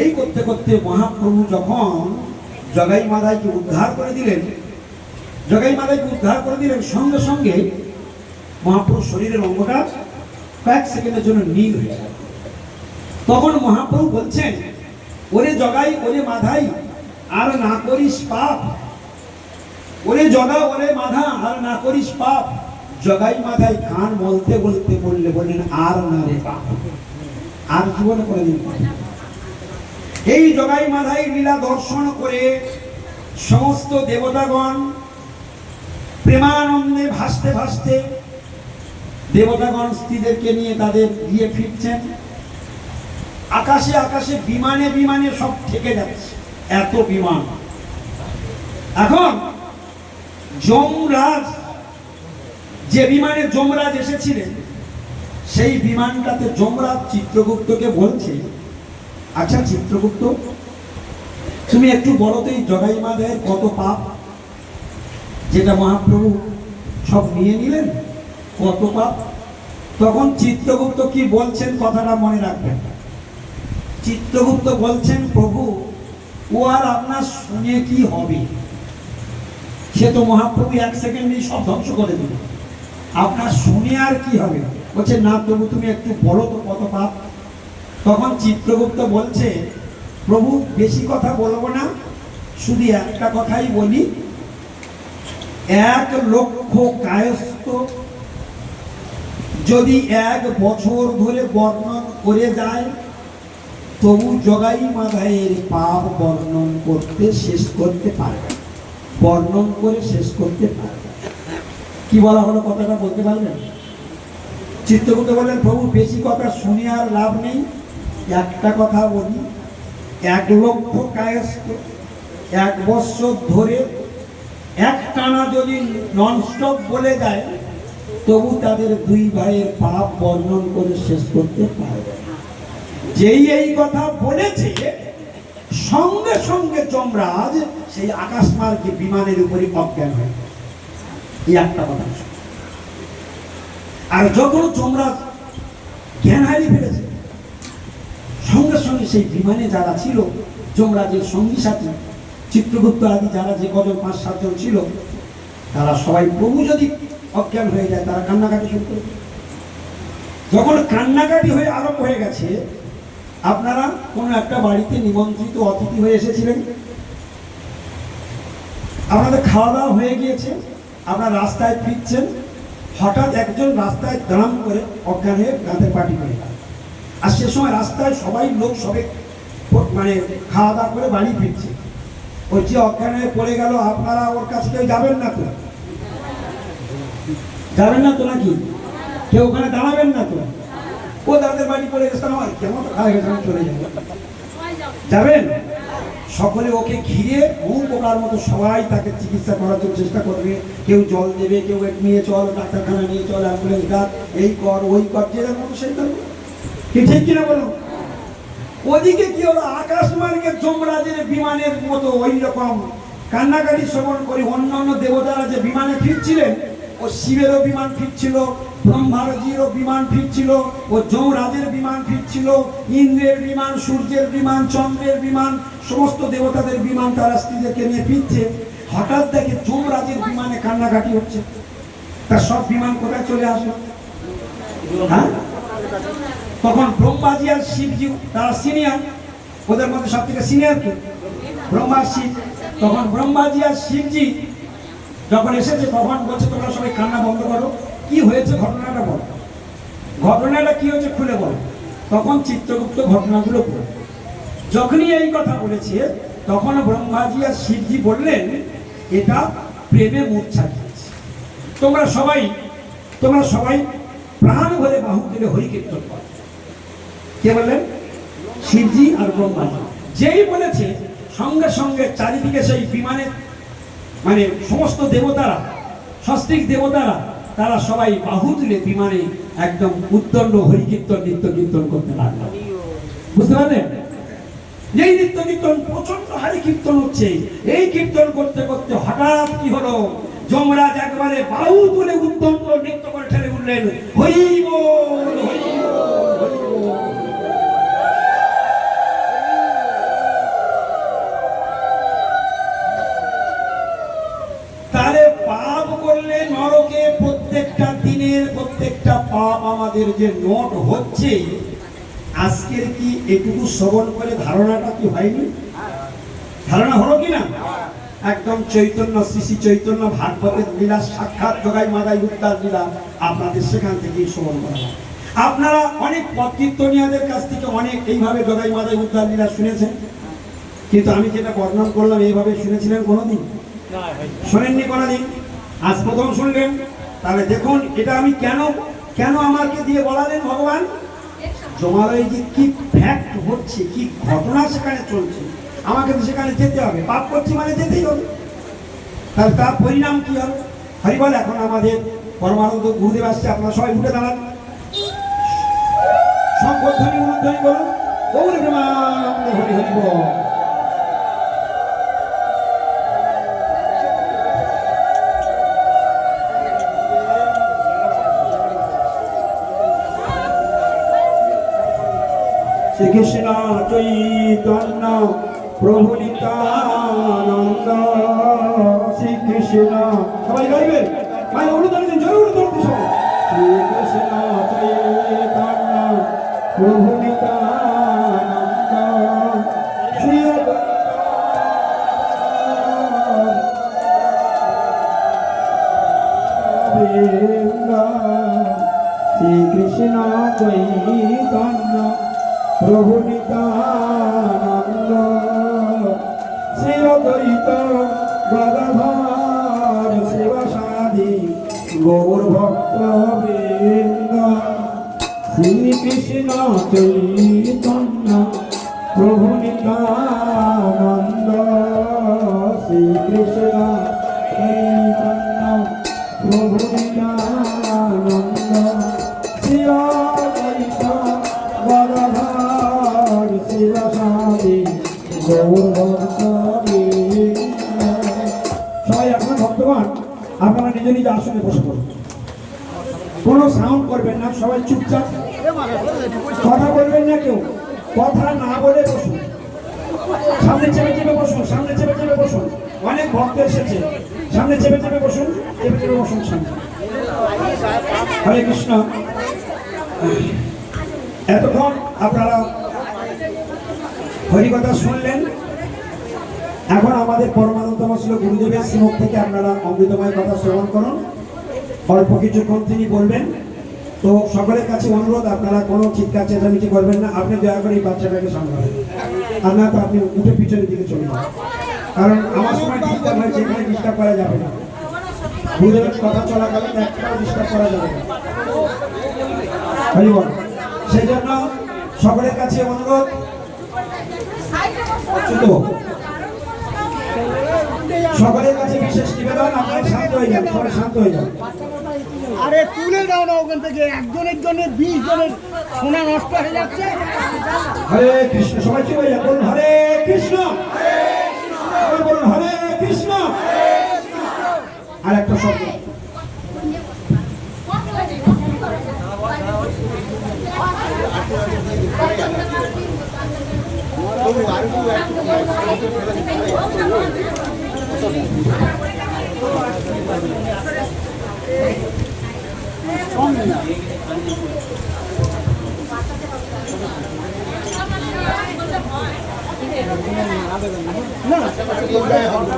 এই করতে করতে মহাপ্রভু যখন জগাই মাদাইকে উদ্ধার করে দিলেন, সঙ্গে সঙ্গে মহাপ্রভুর শরীরের অঙ্গটা কয়েক সেকেন্ডের জন্য নীল হয়ে গেল। তখন মহাপ্রভু বলছেন, ওরে জগাই, ওরে মাধাই, আর না করিস পাপ। ওরে জগা, ওরে মাধা, আর না করিস পাপ। জগাই মাধাই কান বলতে বললেন, আর না রে পাপ, আর জীবনে কোনোদিন। এই জগাই মাধাই লীলা দর্শন করে সমস্ত দেবতাগণ প্রেমানন্দে ভাসতে ভাসতে দেবতাগণ স্ত্রীদেরকে নিয়ে তাদের গিয়ে ফিরছেন। আকাশে আকাশে বিমানে বিমানে সব থেকে যাচ্ছে, এত বিমান। এখন যমরাজ, যে বিমানে যমরাজ এসেছিলেন, সেই বিমানটাতে যমরাজ চিত্রগুপ্তকে বলছে, আচ্ছা চিত্রগুপ্ত, তুমি একটু বলো তো এই জগাই মাদাইয়ের কত পাপ, যেটা মহাপ্রভু সব নিয়ে নিলেন, কত পাপ? তখন চিত্রগুপ্ত কি বলছেন কথাটা মনে রাখবেন। চিত্রগুপ্ত বলছেন, প্রভু ও আর আপনার শুনে কি হবে, সে তো মহাপ্রভু এক সেকেন্ডেই সব ধ্বংস করে দিল, আপনার শুনে আর কি হবে? বলছে না, তবু তুমি একটু বলো তো কত পাপ। তখন চিত্রগুপ্ত বলছে, প্রভু বেশি কথা বলবো না, শুধু একটা কথাই বলি, 1,00,000 কায়স্থ যদি 1 বছর ধরে বর্ণন করে যায়, তবু জগাই মাধাইয়ের পাপ বর্ণন করতে শেষ করতে পারবে, বর্ণন করে শেষ করতে পারবে। কি বলা হলো কথাটা বলতে পারবেন? চিত্রগুপ্ত বললেন, প্রভু বেশি কথা শুনে আর লাভ নেই, একটা কথা বলি, 1,00,000 কায়স্থ 1 বছর ধরে একটানা যদি ননস্টপ বলে যায়, তবু তাদের 2 ভাইয়ের পাপ বর্ণন করে শেষ করতে পারবে না। যেই এই কথা বলেছে, সঙ্গে সঙ্গে যমরাজ সেই আকাশমার্গে বিমানের উপরে অজ্ঞান হয়ে গেল। এই একটা কথা। আর যখন যমরাজ জ্ঞান হারিয়ে ফেলেছে, সঙ্গে সঙ্গে সেই বিমানে যারা ছিল, যমরাজের সঙ্গী সাথী চিত্রগুপ্ত আদি যারা যে কজন 5-7 জন ছিল, তারা সবাই প্রভু যদি অজ্ঞান হয়ে যায়, তারা কান্নাকাটি শুরু করে। যখন কান্নাকাটি হয়ে আরম্ভ হয়ে গেছে, আপনারা কোনো একটা বাড়িতে নিমন্ত্রিত অতিথি হয়ে এসেছিলেন, আপনাদের খাওয়া দাওয়া হয়ে গিয়েছে, আপনার রাস্তায় ফিরছেন, হঠাৎ একজন রাস্তায় দাঁড়াম করে অজ্ঞান হয়ে গাঁতের পাটি করে গেল। আর সে সময় রাস্তায় সবাই লোক সবে মানে খাওয়া দাওয়া করে বাড়ি ফিরছে। ওই যে অজ্ঞান হয়ে পড়ে গেল, আপনারা ওর কাছে কেউ যাবেন না তো? যাবেন না তো নাকি? কেউ ওখানে দাঁড়াবেন না তো? ও তাদের বাড়ি পড়ে গেছে, আমার কেমন খাওয়া গেছে, চলে যাবে, যাবেন? সকলে ওকে ঘিরে বহু প্রকার মতো সবাই তাকে চিকিৎসা করার জন্য চেষ্টা করবে। কেউ জল দেবে, কেউ নিয়ে চল ডাক্তারখানা, নিয়ে চল অ্যাম্বুলেন্স ডাক, এই কর ওই কর, যে যার মতো সেই করবে। কি ঠিক কিনা বলুন? ওদিকে কি হলো, আকাশমার্গে যমরাজের বিমানের মতো ওই রকম কান্নাকাটি শ্রবণ করে অন্যান্য দেবতারা যে বিমানে ফিরছিলেন, ও শিবেরও বিমান ফিরছিল, ব্রহ্মাজিরও বিমান ফিরছিল, ও যমরাজের বিমান ফিরছিল, ইন্দ্রের বিমান, সূর্যের বিমান, চন্দ্রের বিমান, সমস্ত দেবতাদের বিমান তারা স্ত্রীদেরকে নিয়ে ফিরছে। হঠাৎ দেখে যমরাজের বিমানে কান্নাকাটি হচ্ছে। তার সব বিমান কোথায় চলে আসলো? হ্যাঁ, তখন ব্রহ্মাজি আর শিবজি তারা সিনিয়র, ওদের মধ্যে সব থেকে সিনিয়র কে? ব্রহ্মা শিব। তখন ব্রহ্মাজি আর শিবজি যখন এসেছে, তখন বলছে তোমরা সবাই কান্না বন্ধ করো, কি হয়েছে ঘটনাটা বলো, ঘটনাটা কি হয়েছে খুলে বলো। তখন চিত্রগুপ্ত ঘটনাগুলো বলে, যখনই এই কথা বলেছে, তখন ব্রহ্মাজি আর শিবজি বললেন, এটা প্রেমে মূর্ছা গিয়েছে, তোমরা সবাই প্রাণ ভরে বাহু তুলে হরি কীর্তন করো। কে বললেন? শিবজি আর ব্রহ্মাজি। যেই বলেছে, সঙ্গে সঙ্গে চারিদিকে সেই বিমানের মানে সমস্ত দেবতারা, সস্তিক দেবতারা, তারা সবাই বাহু তুলে বিমানে একদম উদ্দণ্ড হরিকীর্তন নিত্য কীর্তন করতে লাগলো। বুঝতে পারলেন? এই নিত্য কীর্তন প্রচন্ড হারি কীর্তন হচ্ছে। এই কীর্তন করতে করতে হঠাৎ কি হলো, যমরাজ একবারে বাহু তুলে উদ্দণ্ড নৃত্য করে ঠেলে উঠলেন, হরি বল হরি বল হরি বল। তাহলে পাপ করলে নরকে প্রত্যেকটা দিনের প্রত্যেকটা পাপ আমাদের যে নোট হচ্ছে, আজকের কি এটুকু শ্রবণ করে ধারণাটা কি হয়নি? ধারণা হলো কি না? একদম চৈতন্য, শ্রী শ্রী চৈতন্য ভাগবতের লীলা, সাক্ষাৎ জগাই মাদাই উদ্ধার লীলা আপনাদের সেখান থেকেই শ্রবণ করা হয়। আপনারা অনেক কীর্তনীয়দের কাছ থেকে অনেক এইভাবে জগাই মাদাই উদ্ধার লীলা শুনেছেন, কিন্তু আমি যেটা বর্ণন করলাম এইভাবে শুনেছিলেন কোনোদিন? শোনেননি কোনোদিন, আজ প্রথম শুনলেন। তাহলে দেখুন, এটা আমি কেন আমাকে দিয়ে বলালেন ভগবান? জমালয়ে যে কি ফ্যাক্ট হচ্ছে, কি ঘটনা সেখানে চলছে, আমাকে তো সেখানে যেতে হবে। পাপ করছি মানে যেতেই হবে। তাহলে তার পরিণাম কি হবে? হরিবল। এখন আমাদের পরমানন্দ গুরুদেব আসছে, আপনারা সবাই উঠে দাঁড়ান, সংকর্ধনী উলুধ্বনি করুন, গৌর প্রেমানন্দ হরি হরি বল। শ্রীকৃষ্ণ চৈতন্য প্রভু নিত্যানন্দ, শ্রীকৃষ্ণ, সবাই গাইবেন, ভাই উলুধ্বনি দিন, জোরে উলুধ্বনি দিন সবাই। শ্রীকৃষ্ণ চৈতন্য প্রভু নিত্যানন্দ, শ্রী শ্রীকৃষ্ণ চৈতন্য প্রভু নিত্যানন্দ। নিত্যানন্দ শ্রীকৃষ্ণ চৈতন্য প্রভু নিত্যানন্দ শ্রী অদ্বৈত গদাধর শিবসাদি গৌরভক্তবৃন্দ। সবাই আপনার ভক্তগণ আপনারা নিজ নিজ আসনে বসে পড়ুন, কোনো সাউন্ড করবেন না, সবাই চুপচাপ, কথা বলবেন না, কেউ কথা না বলে বসুন, সামনে চেপে চেপে বসুন, সামনে চেপে চেপে বসুন, অনেক ভক্ত এসেছে, সামনে চেপে চেপে বসুন, চেপে চেপে বসুন সামনে। হরে কৃষ্ণ। এতক্ষণ আপনারা হরিকথা শুনলেন, এখন আমাদের পরমানন্দম ছিল গুরুদেবের শ্রীমুখ থেকে আপনারা অমৃতময় কথা শ্রবণ করুন। অল্প কিছুক্ষণ তিনি বলবেন, তো সকলের কাছে অনুরোধ আপনারা কোনো চিৎকার চেঁচামেচি করবেন না, আপনি দয়া করে এই বাচ্চাটাকে সামলাবেন, আর না তো আপনি উঠে পিছনের দিকে চলে যান, কারণ আমার সময় ডিস্টার্ব হয়েছে, এখানে ডিস্টার্ব করা যাবে না, গুরুদেবের কথা চলাকালীন একটাও ডিস্টার্ব করা যাবে না। হরি বল। সেই জন্য সকলের কাছে অনুরোধ, সকলের কাছে বিশেষ নিবেদন, আপনারা শান্ত হয়ে যান, সবাই শান্ত হয়ে যান। আরে তুলে দাও না ওখান থেকে, একজনের জন্য 20 জনের সোনা নষ্ট হয়ে যাচ্ছে। হরে কৃষ্ণ, সবাই চলে যান, বলুন হরে কৃষ্ণ, বলুন হরে কৃষ্ণ। আর একটা শব্দ,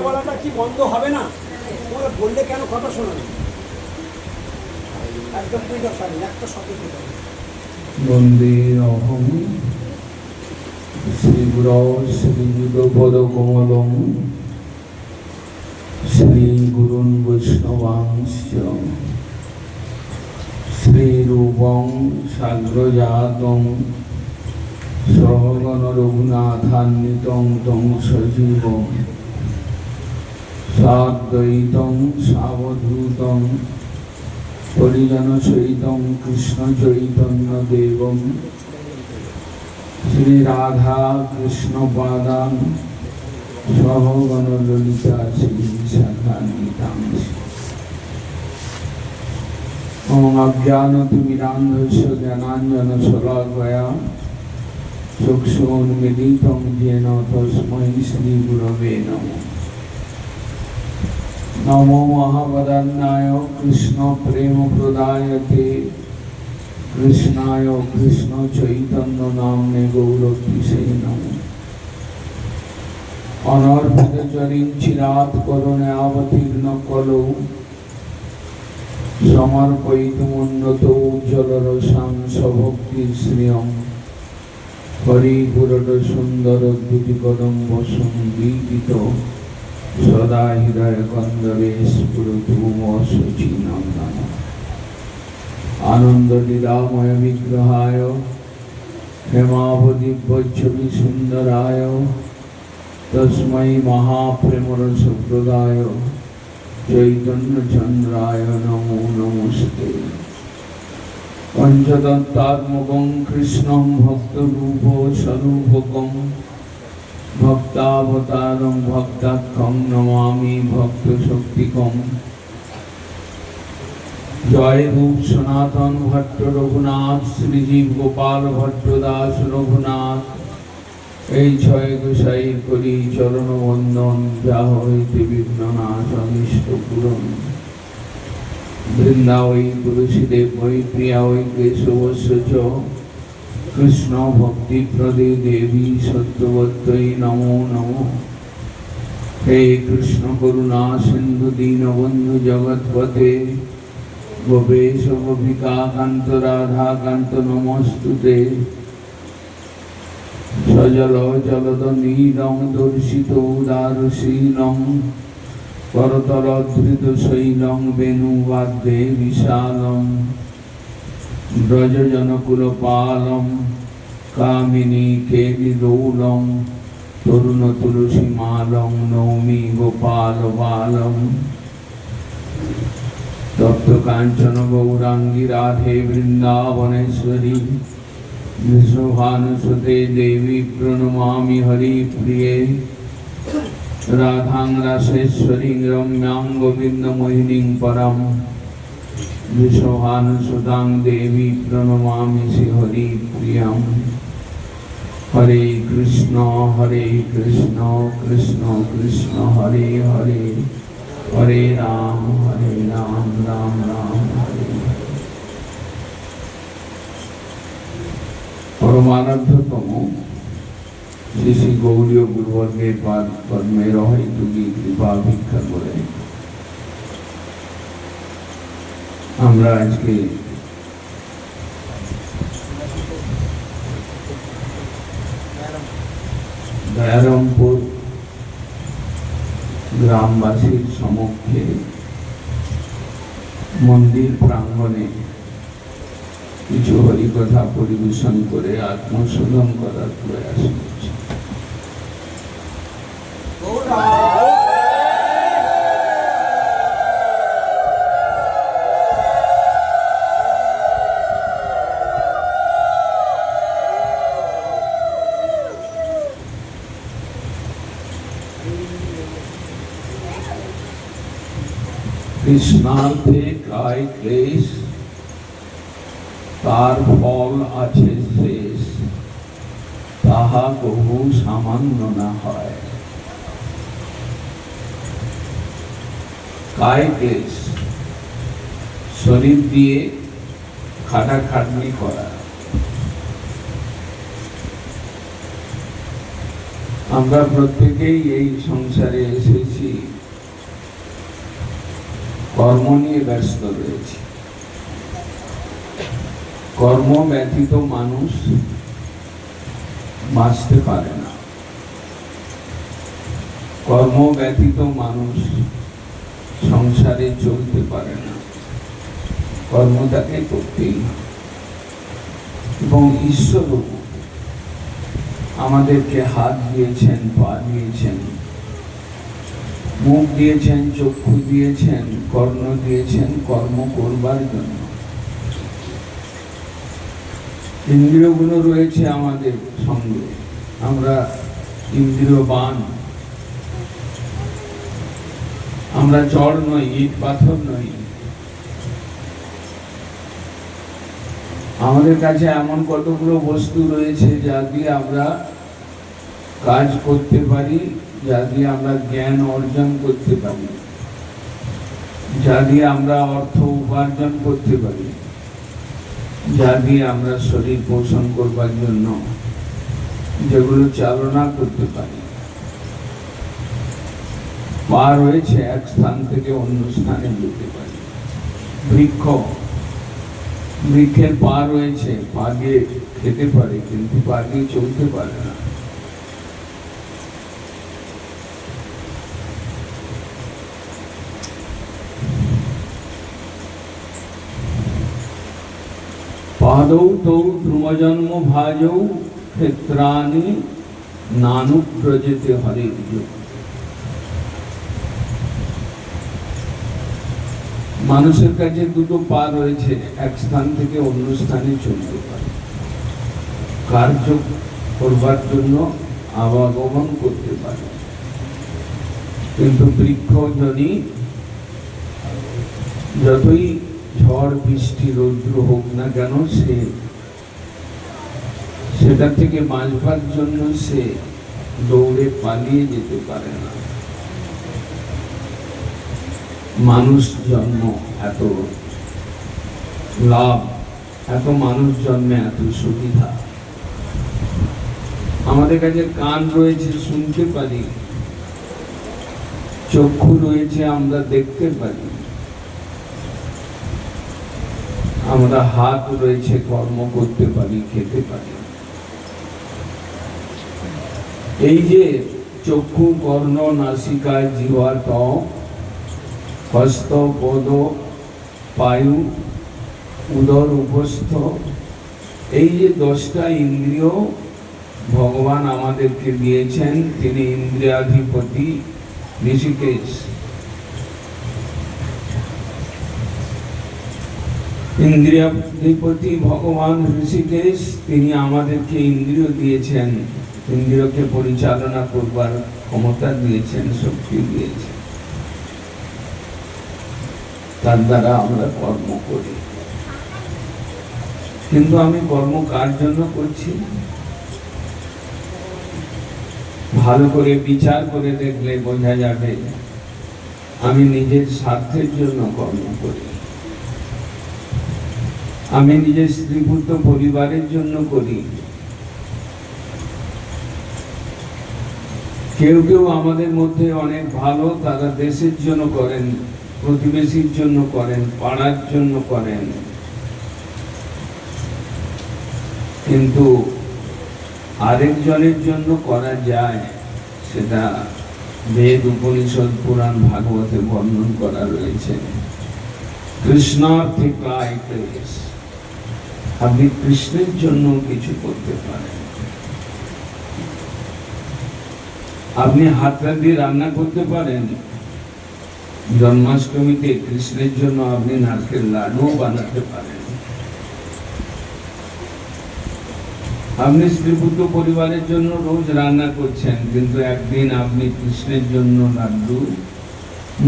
বলাটা কি বন্ধ হবে না? বললে কেন কথা শোনাবে? একদম একটা শব্দ। বন্দে অহং শ্রীগুরো শ্রীযুগপদকমলং শ্রীগুরুন বৈষ্ণবাংশ্চ শ্রীরূপং সাগ্রজাতং সহগণ রঘুনাথান্বিতং তং সজীবং সাদ্বৈতং সাবধূতং পরিজন সহিতং কৃষ্ণ চৈতন্য দেবং শ্রী রাধা কৃষ্ণ পাদান সহগণ ললিতা শ্রী শাখান্বিতাংশ। ওম অজ্ঞানতিমিরান্ধস্য জ্ঞানাঞ্জন শলাকয়া চক্ষুন্মিলিतं येन তস্मै শ্রী গুরবে নমঃ। নমো মহাবদান্যায় কৃষ্ণ প্রেম প্রদায়তে কৃষ্ণায় কৃষ্ণ চৈতন্য নামনে গৌরতিষে নমঃ। অনর্পিত চরিঞ্চিরাত করণে অবতীর্ণ কলৌ সমর্পয়িতুমুন্নত উজ্জ্বল রসাং স্বভক্তি শ্রিয়ং হরিপুরট সুন্দর দুটি কদম্ব সংগীত সদা হৃদয় কন্দরে স্ফুরতু শচী নন্দন। আনন্দ লীলাময় বিগ্রহায় হেমাবদিব্যচ্ছবি সুন্দরায় তস্मै মহাপ্রেমরস প্রদায় চৈতন্য চন্দ্রায় নমো নমস্তে। পঞ্চদত্তাত্মকং কৃষ্ণং ভক্তরূপ স্বরূপকং ভক্তাবতারং ভক্তাখ্যং নমামি ভক্ত শক্তিকং। জয় রূপ সনাতন ভট্ট রঘুনাথ শ্রীজীব গোপাল ভট্ট দাস রঘুনাথ। এই ছয় গোসাই করি চরণ বন্দন, যা হইতে বিঘ্ননাশ অনিষ্ট পূরণ। বৃন্দা ওই তুলসীদেব ওই প্রিয়া ওই কেশবস্য চ কৃষ্ণ ভক্তি প্রদে দেবী সত্যবত্যই নমো নমঃ। হে কৃষ্ণ করুণা সিন্ধু দীনবন্ধু জগৎপতে গোপেশ গোপিকা কান্ত রাধা কান্ত নমস্তুতে। সজল জলদ নীলং দর্শিত উদারশীলং করতল ধৃত শৈলং বেণুবাদ্যে বিশালং ব্রজজনকুল পালং কামিনী কেলিলোলং তরুণ তুলসী মালং নৌমি গোপাল বালং তপ্ত কাঞ্চন গৌরাঙ্গী রাধে বৃন্দাবনেশ্বরী বিশ্বভানুসুতে দেবী প্রণমামি হরি প্রিয়ে রাধাং রাসেশ্বরী রম্যাং গোবিন্দ মোহিনীং পরম বিশ্বভানুসুতাং দেবী প্রণমামি শ্রী হরি প্রিয়ম। হরে কৃষ্ণ কৃষ্ণ কৃষ্ণ হরে হরে হরে রাম রাম রাম হরে। পরমারাধ্যতম শ্রী শ্রী গৌরীয় গুরুবর্গের পাদ পদ্মের অহেতুকী কৃপা ভিক্ষা করে আমরা আজকে দয়ারামপুর গ্রামবাসীর সমক্ষে মন্দির প্রাঙ্গণে কিছু হরিকথা পরিবেশন করে আত্মশোধন করার প্রয়াস করছি। কৃষ্ণার্থে কায় ক্লেশ তার ফল আছে শেষ, তাহা কবু সামান্য না হয়। কায় ক্লেশ শরীর দিয়ে খাটাখাটনি করা। আমরা প্রত্যেকেই এই সংসারে এসেছি, কর্ম নিয়ে ব্যস্ত রয়েছে। কর্ম ব্যতীত মানুষ বাঁচতে পারে না। কর্ম ব্যতীত মানুষ সংসারে চলতে পারে না। কর্ম তাকে করতেই হয়। এবং ঈশ্বর আমাদেরকে হাত দিয়েছেন, পা দিয়েছেন, মুখ দিয়েছেন, চক্ষু দিয়েছেন, কর্ণ দিয়েছেন কর্ম করবার জন্য। ইন্দ্রিয়গুলো রয়েছে আমাদের সঙ্গে, আমরা ইন্দ্রিয়বান। আমরা চড় নই, ইট পাথর নই। আমাদের কাছে এমন কতগুলো বস্তু রয়েছে যা দিয়ে আমরা কাজ করতে পারি, যা দিয়ে আমরা জ্ঞান অর্জন করতে পারি, যা দিয়ে আমরা অর্থ উপার্জন করতে পারি, যা দিয়ে আমরা শরীর পোষণ করবার জন্য যেগুলো চালনা করতে পারি। পা রয়েছে, এক স্থান থেকে অন্য স্থানে যেতে পারি। বৃক্ষের পা রয়েছে, পা দিয়ে খেতে পারে কিন্তু পা দিয়ে চলতে পারে না। পাদৌ তৌ ধ্রুমজন্ম ভাজৌ ক্ষেত্রাণি নানুব্রজেতে হরের যোগ। মানুষের কাছে দুটো পা রয়েছে, এক স্থান থেকে অন্য স্থানে চলতে পারে, কার্য করবার জন্য আবাগমন করতে পারে। কিন্তু বৃক্ষজনী যতই ঝড় বৃষ্টি রৌদ্র হোক না কেন, সেটা থেকে বাঁচবার জন্য সে দৌড়ে পালিয়ে যেতে পারে না। মানুষ জন্ম এত লাভ, এত মানুষ জন্মে এত সুবিধা। আমাদের কাছে কান রয়েছে, শুনতে পারি, চক্ষু রয়েছে, আমরা দেখতে পারি, আমরা হাত রয়েছে, কর্ম করতে পারি, খেতে পারি। এই যে চক্ষু, কর্ণ, নাসিকা, জিহ্বা, ত্বক, হস্ত, পদ, পায়ু, উদর, উপস্থ, এই যে 10টা ইন্দ্রিয় ভগবান আমাদেরকে দিয়েছেন, তিনি ইন্দ্রিয়াধিপতি ঋষিকেশ। ইন্দ্রিয়াধিপতি ভগবান ঋষিকেশ, তিনি আমাদেরকে ইন্দ্রিয় দিয়েছেন, ইন্দ্রিয়কে পরিচালনা করবার ক্ষমতা দিয়েছেন, শক্তি দিয়েছেন। তার দ্বারা আমরা কর্ম করি। কিন্তু আমি কর্ম কার জন্য করছি? ভালো করে বিচার করে দেখলে বোঝা যাবে আমি নিজের স্বার্থের জন্য কর্ম করি, আমি নিজের স্ত্রী পুত্র পরিবারের জন্য করি। কেউ কেউ আমাদের মধ্যে অনেক ভালো, তারা দেশের জন্য করেন, প্রতিবেশীর জন্য করেন, পাড়ার জন্য করেন। কিন্তু আরেকজনের জন্য করা যায়, সেটা বেদ, উপনিষদ, পুরাণ, ভাগবতে বর্ণন করা রয়েছে। কৃষ্ণার্থে কায় ক্লেশ, আপনি কৃষ্ণের জন্য কিছু করতে পারেন। আপনি হাতটা দিয়ে রান্না করতে পারেন। জন্মাষ্টমীতে কৃষ্ণের জন্য আপনি নারকেল লাডু বানাতে পারেন। আপনি স্ত্রীপুত্র পরিবারের জন্য রোজ রান্না করছেন, কিন্তু একদিন আপনি কৃষ্ণের জন্য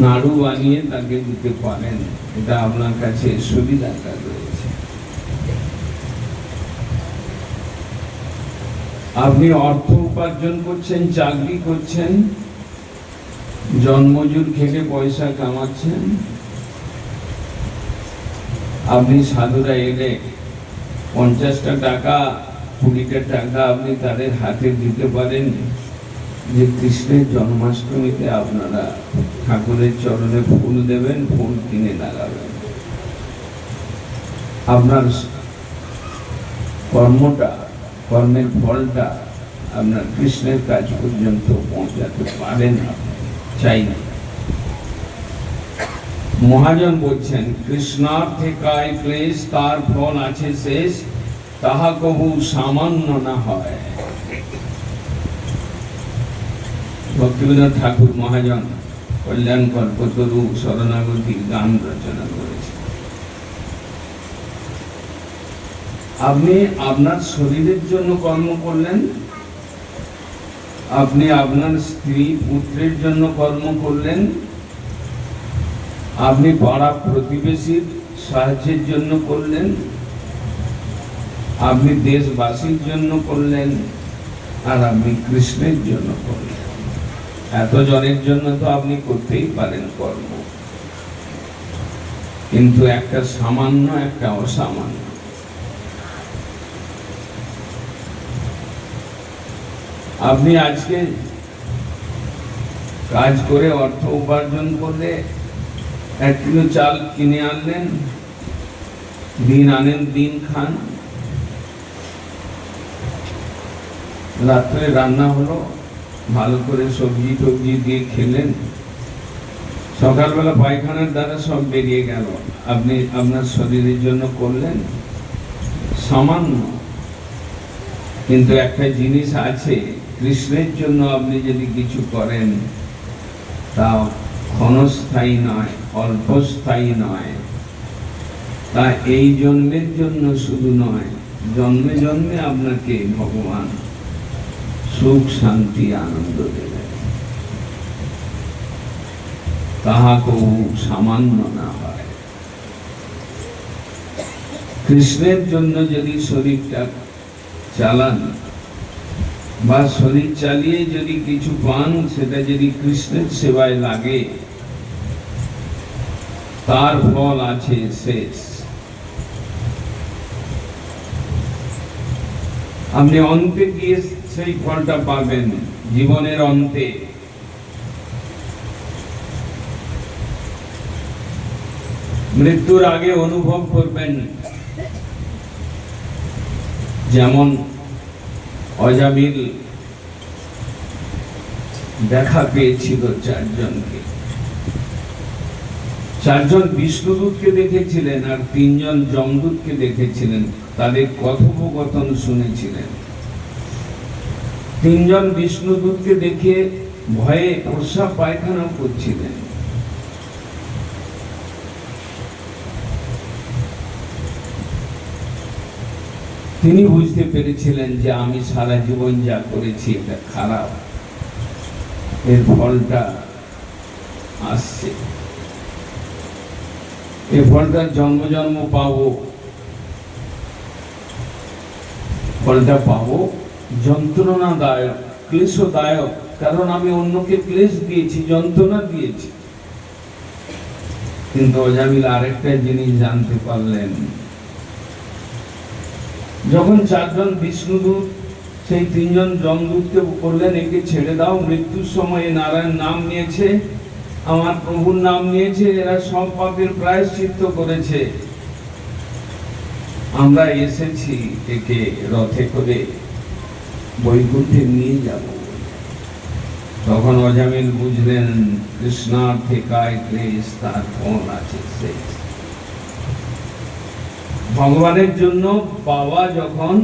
নাড়ু বানিয়ে তাকে দিতে পারেন। এটা আপনার কাছে সুবিধাটা রয়েছে। আপনি অর্থ উপার্জন করছেন, চাকরি করছেন, জন্মজুর খেটে পয়সা কামাচ্ছেন। আপনি সাধুরা এলে 50টা টাকা, 20টা টাকা আপনি তাদের হাতে দিতে পারেন, যে কৃষ্ণের জন্মাষ্টমীতে আপনারা ঠাকুরের চরণে ফুল দেবেন, ফুল কিনে লাগাবেন। আপনার কর্মটা, কর্মের ফলটা আপনার কৃষ্ণের কাজ পর্যন্ত পৌঁছাতে পারেন। চাই না। মহাজন বলছেন, কৃষ্ণার্থে কায় ক্লেশ, তার ফল আছে শেষ, তাহা কবু সামান্য না হয়। ভক্তিবিনোদ ঠাকুর মহাজন কল্যাণ কল্পতরু শরণাগতি গান রচনা করেছে। আপনি আপনার শরীরের জন্য কর্ম করলেন, আপনি আপনার স্ত্রী পুত্রের জন্য কর্ম করলেন, আপনি পাড়া প্রতিবেশীর সাহায্যের জন্য করলেন, আপনি দেশবাসীর জন্য করলেন, আর আপনি কৃষ্ণের জন্য করলেন। এতজনের জন্য তো আপনি করতেই পারেন কর্ম, কিন্তু একটা সামান্য, একটা অসামান্য। আপনি আজকে কাজ করে অর্থ উপার্জন করলে 1 কিলো চাল কিনে আনলেন, দিন আনেন দিন খান, রাত্রে রান্না হলো, ভালো করে সবজি টবজি দিয়ে খেলেন, সকালবেলা পায়খানার দ্বারা সব বেরিয়ে গেল, আপনি আপনার শরীরের জন্য করলেন সামান্য। কিন্তু একটা জিনিস আছে, কৃষ্ণের জন্য আপনি যদি কিছু করেন, তা ক্ষণস্থায়ী নয়, অল্পস্থায়ী নয়, তা এই জন্মের জন্য শুধু নয়, জন্মে জন্মে আপনাকে ভগবান সুখ শান্তি আনন্দ দেবেন। তাহা কবু সামান্য না হয়। কৃষ্ণের জন্য যদি শরীরটা চালান, বা শরীর চালিয়ে যদি কিছু পান, সেটা যদি কৃষ্ণের সেবায় লাগে, তার ফল আছে শেষ। আপনি অন্তে গিয়ে সেই ফলটা পাবেন, জীবনের অন্তে। মৃত্যুর আগে অনুভব করবেন, যেমন অজামিল দেখা পেয়েছিল 4 জনকে। 4 জন বিষ্ণুদূতকে দেখেছিলেন, আর 3 জন যমদূতকে দেখেছিলেন, তাদের কথোপকথন শুনেছিলেন। তিনজন বিষ্ণুদূতকে দেখে ভয়ে প্রস্রাব পায়খানা করছিলেন। তিনি বুঝতে পেরেছিলেন যে আমি সারা জীবন যা করেছি এটা খারাপ, এর ফলটা আসছে, এই ফলটা জন্ম জন্ম পাবো, ফলটা পাবো যন্ত্রণাদায়ক, ক্লেশদায়ক, কারণ আমি অন্যকে ক্লেশ দিয়েছি, যন্ত্রণা দিয়েছি। কিন্তু অজামিল আরেকটা জিনিস জানতে পারলেন, যখন চারজন বিষ্ণুদূত সেই তিনজন যমদূতকে বললেন একে ছেড়ে দাও, মৃত্যুর সময় নারায়ণ নাম নিয়েছে, আমার প্রভুর নাম নিয়েছে, এরা সব পাপের প্রায়শ্চিত্ত করেছে, আমরা এসেছি একে রথে করে বৈকুণ্ঠে নিয়ে যাব। তখন অজামিল বুঝলেন কৃষ্ণার্থে কায় ক্লেশ, তার ফল আছে শেষ। ভগবানের জন্য বাবা যখন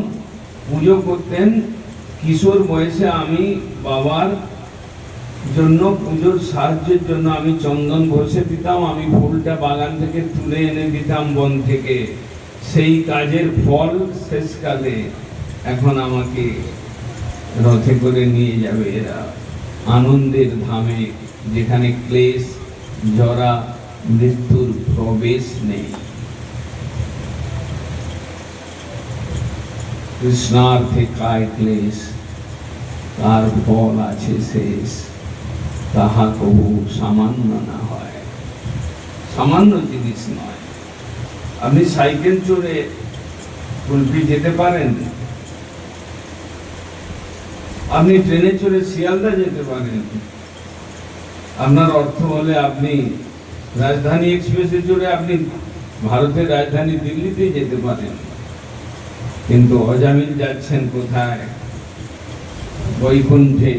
পুজো করতেন, কিশোর বয়সে আমি বাবার জন্য পুজোর সাহায্যের জন্য আমি চন্দন বসে দিতাম, আমি ফুলটা বাগান থেকে তুলে এনে দিতাম বন থেকে, সেই কাজের ফল শেষকালে এখন আমাকে রথে করে নিয়ে যাবে এরা আনন্দের ধামে, যেখানে ক্লেশ, জরা, মৃত্যুর প্রবেশ নেই। কৃষ্ণার্থে কায় ক্লেশ, তার ফল আছে শেষ, তাহা কবু সামান্য না হয়। সামান্য জিনিস নয়। আপনি সাইকেল চড়ে কুলপি যেতে পারেন, আপনি ট্রেনে চড়ে শিয়ালদা যেতে পারেন, আপনার অর্থ হলে আপনি রাজধানী এক্সপ্রেসে চড়ে আপনি ভারতের রাজধানী দিল্লিতে যেতে পারেন। কিন্তু অজামিল যাচ্ছেন কোথায়? বৈকুণ্ঠে।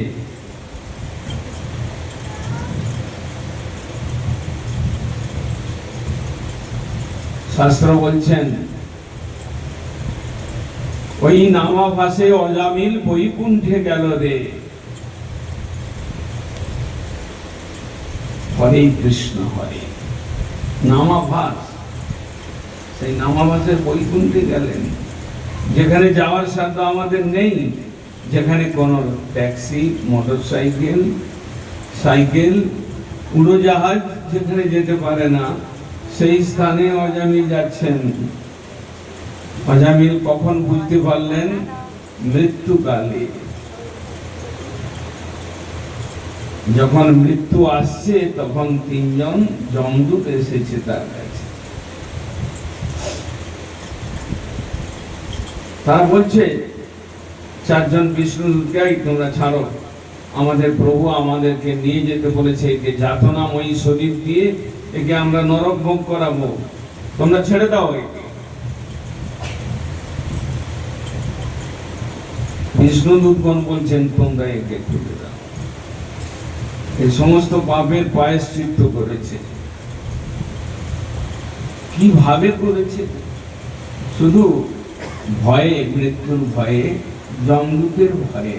শাস্ত্র বলছেন ওই নামাভাসে অজামিল বৈকুণ্ঠে গেল রে। হরে কৃষ্ণ হরে, নামাভাস, সেই নামাভাসের বৈকুণ্ঠে গেলেন, যেখানে যাওয়ার সাধ্য আমাদের নেই, যেখানে কোনো ট্যাক্সি, মোটরসাইকেল, সাইকেল, উড়োজাহাজ যেখানে যেতে পারে না, সেই স্থানে অজামিল যাচ্ছেন। অজামিল কখন বুঝতে পারলেন? মৃত্যুকালে, যখন মৃত্যু আসছে তখন তিনজন যমদূত এসেছে তার কাছে। তারা বলছে চারজন বিষ্ণুদূতকে তোমরা ছাড়ো, আমাদের প্রভু আমাদেরকে নিয়ে যেতে বলেছে, একে যাতনাময়ী শরীর দিয়ে একে আমরা নরক ভোগ করাবো, তোমরা ছেড়ে দাও একে। বিষ্ণুদূতগণ বলছেন তোমরা একে তুলে দাও, এই সমস্ত পাপের প্রায়শ্চিত্ত করেছে। কিভাবে করেছে? শুধু ভয়ে, মৃত্যুর ভয়ে, যমদূতের ভয়ে।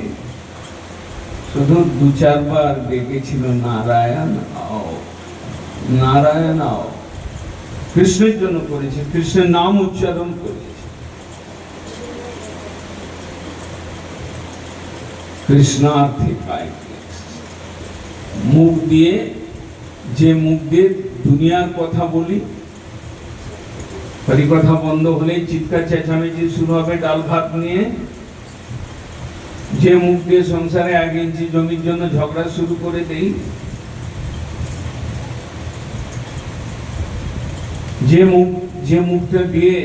শুধু দু চারবার ডেকেছিল নারায়ণ আও, নারায়ণ আও। কৃষ্ণের জন্য করেছে, কৃষ্ণের নাম উচ্চারণ করেছে। কৃষ্ণার্থে কায় ক্লেশ। মুখ দিয়ে, যে মুখ দিয়ে দুনিয়ার কথা বলি, হরিকথা বন্ধ হলেই চিৎকার চেঁচামেচি শুরু হবে ডাল ভাত নিয়ে, যে মুখ দিয়ে সংসারে 1 ইঞ্চি জমির জন্য ঝগড়া শুরু করে দেই, যে মুখটা দিয়ে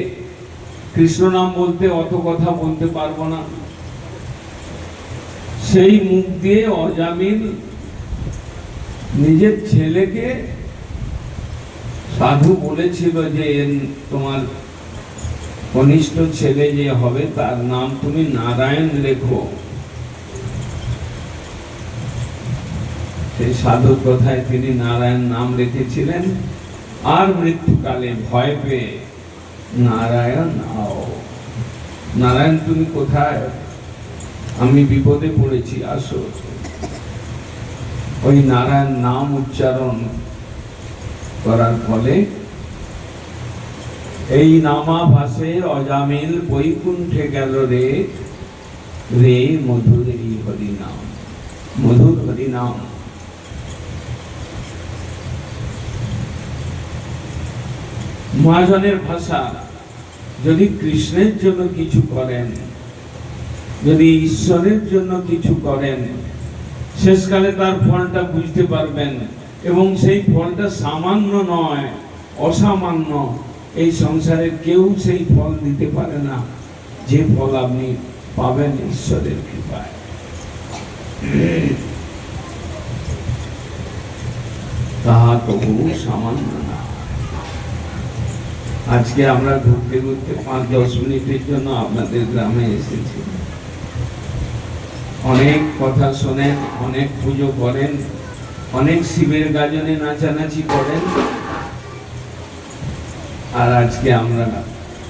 কৃষ্ণ নাম বলতে অত কথা বলতে পারবো না, সেই মুখ দিয়ে অজামিল নিজের ছেলেকে সাধু বলেছিল যে তোমার কনিষ্ঠ ছেলে যে হবে তার নাম তুমি নারায়ণ লেখো। সেই সাধুর কথায় তিনি নারায়ণ নাম রেখেছিলেন। আর মৃত্যুকালে ভয় পেয়ে নারায়ণ আও, নারায়ণ তুমি কোথায়? আমি বিপদে পড়েছি, আসো। ওই নারায়ণ নাম উচ্চারণ করার ফলে এই নামাভাসে অজামিল বৈকুণ্ঠে গেল রে, রে মধুর এই হরিনাম, মধুর হরিনাম। মহাজনের ভাষা, যদি কৃষ্ণের জন্য কিছু করেন, যদি ঈশ্বরের জন্য কিছু করেন, শেষকালে তার ফলটা বুঝতে পারবেন, এবং সেই ফলটা সামান্য নয়, অসামান্য। এই সংসারে কেউ সেই ফল দিতে পারে না যে ফল আপনি পাবেন ঈশ্বরের কৃপায়। তাহা তবু সামান্য না। আজকে আমরা ঘুরতে ঘুরতে 5-10 মিনিটের জন্য আপনাদের গ্রামে এসেছি। অনেক কথা শোনেন, অনেক পুজো করেন, অনেক শিবের গাজনে নাচানাচি করেন, আর আজকে আমরা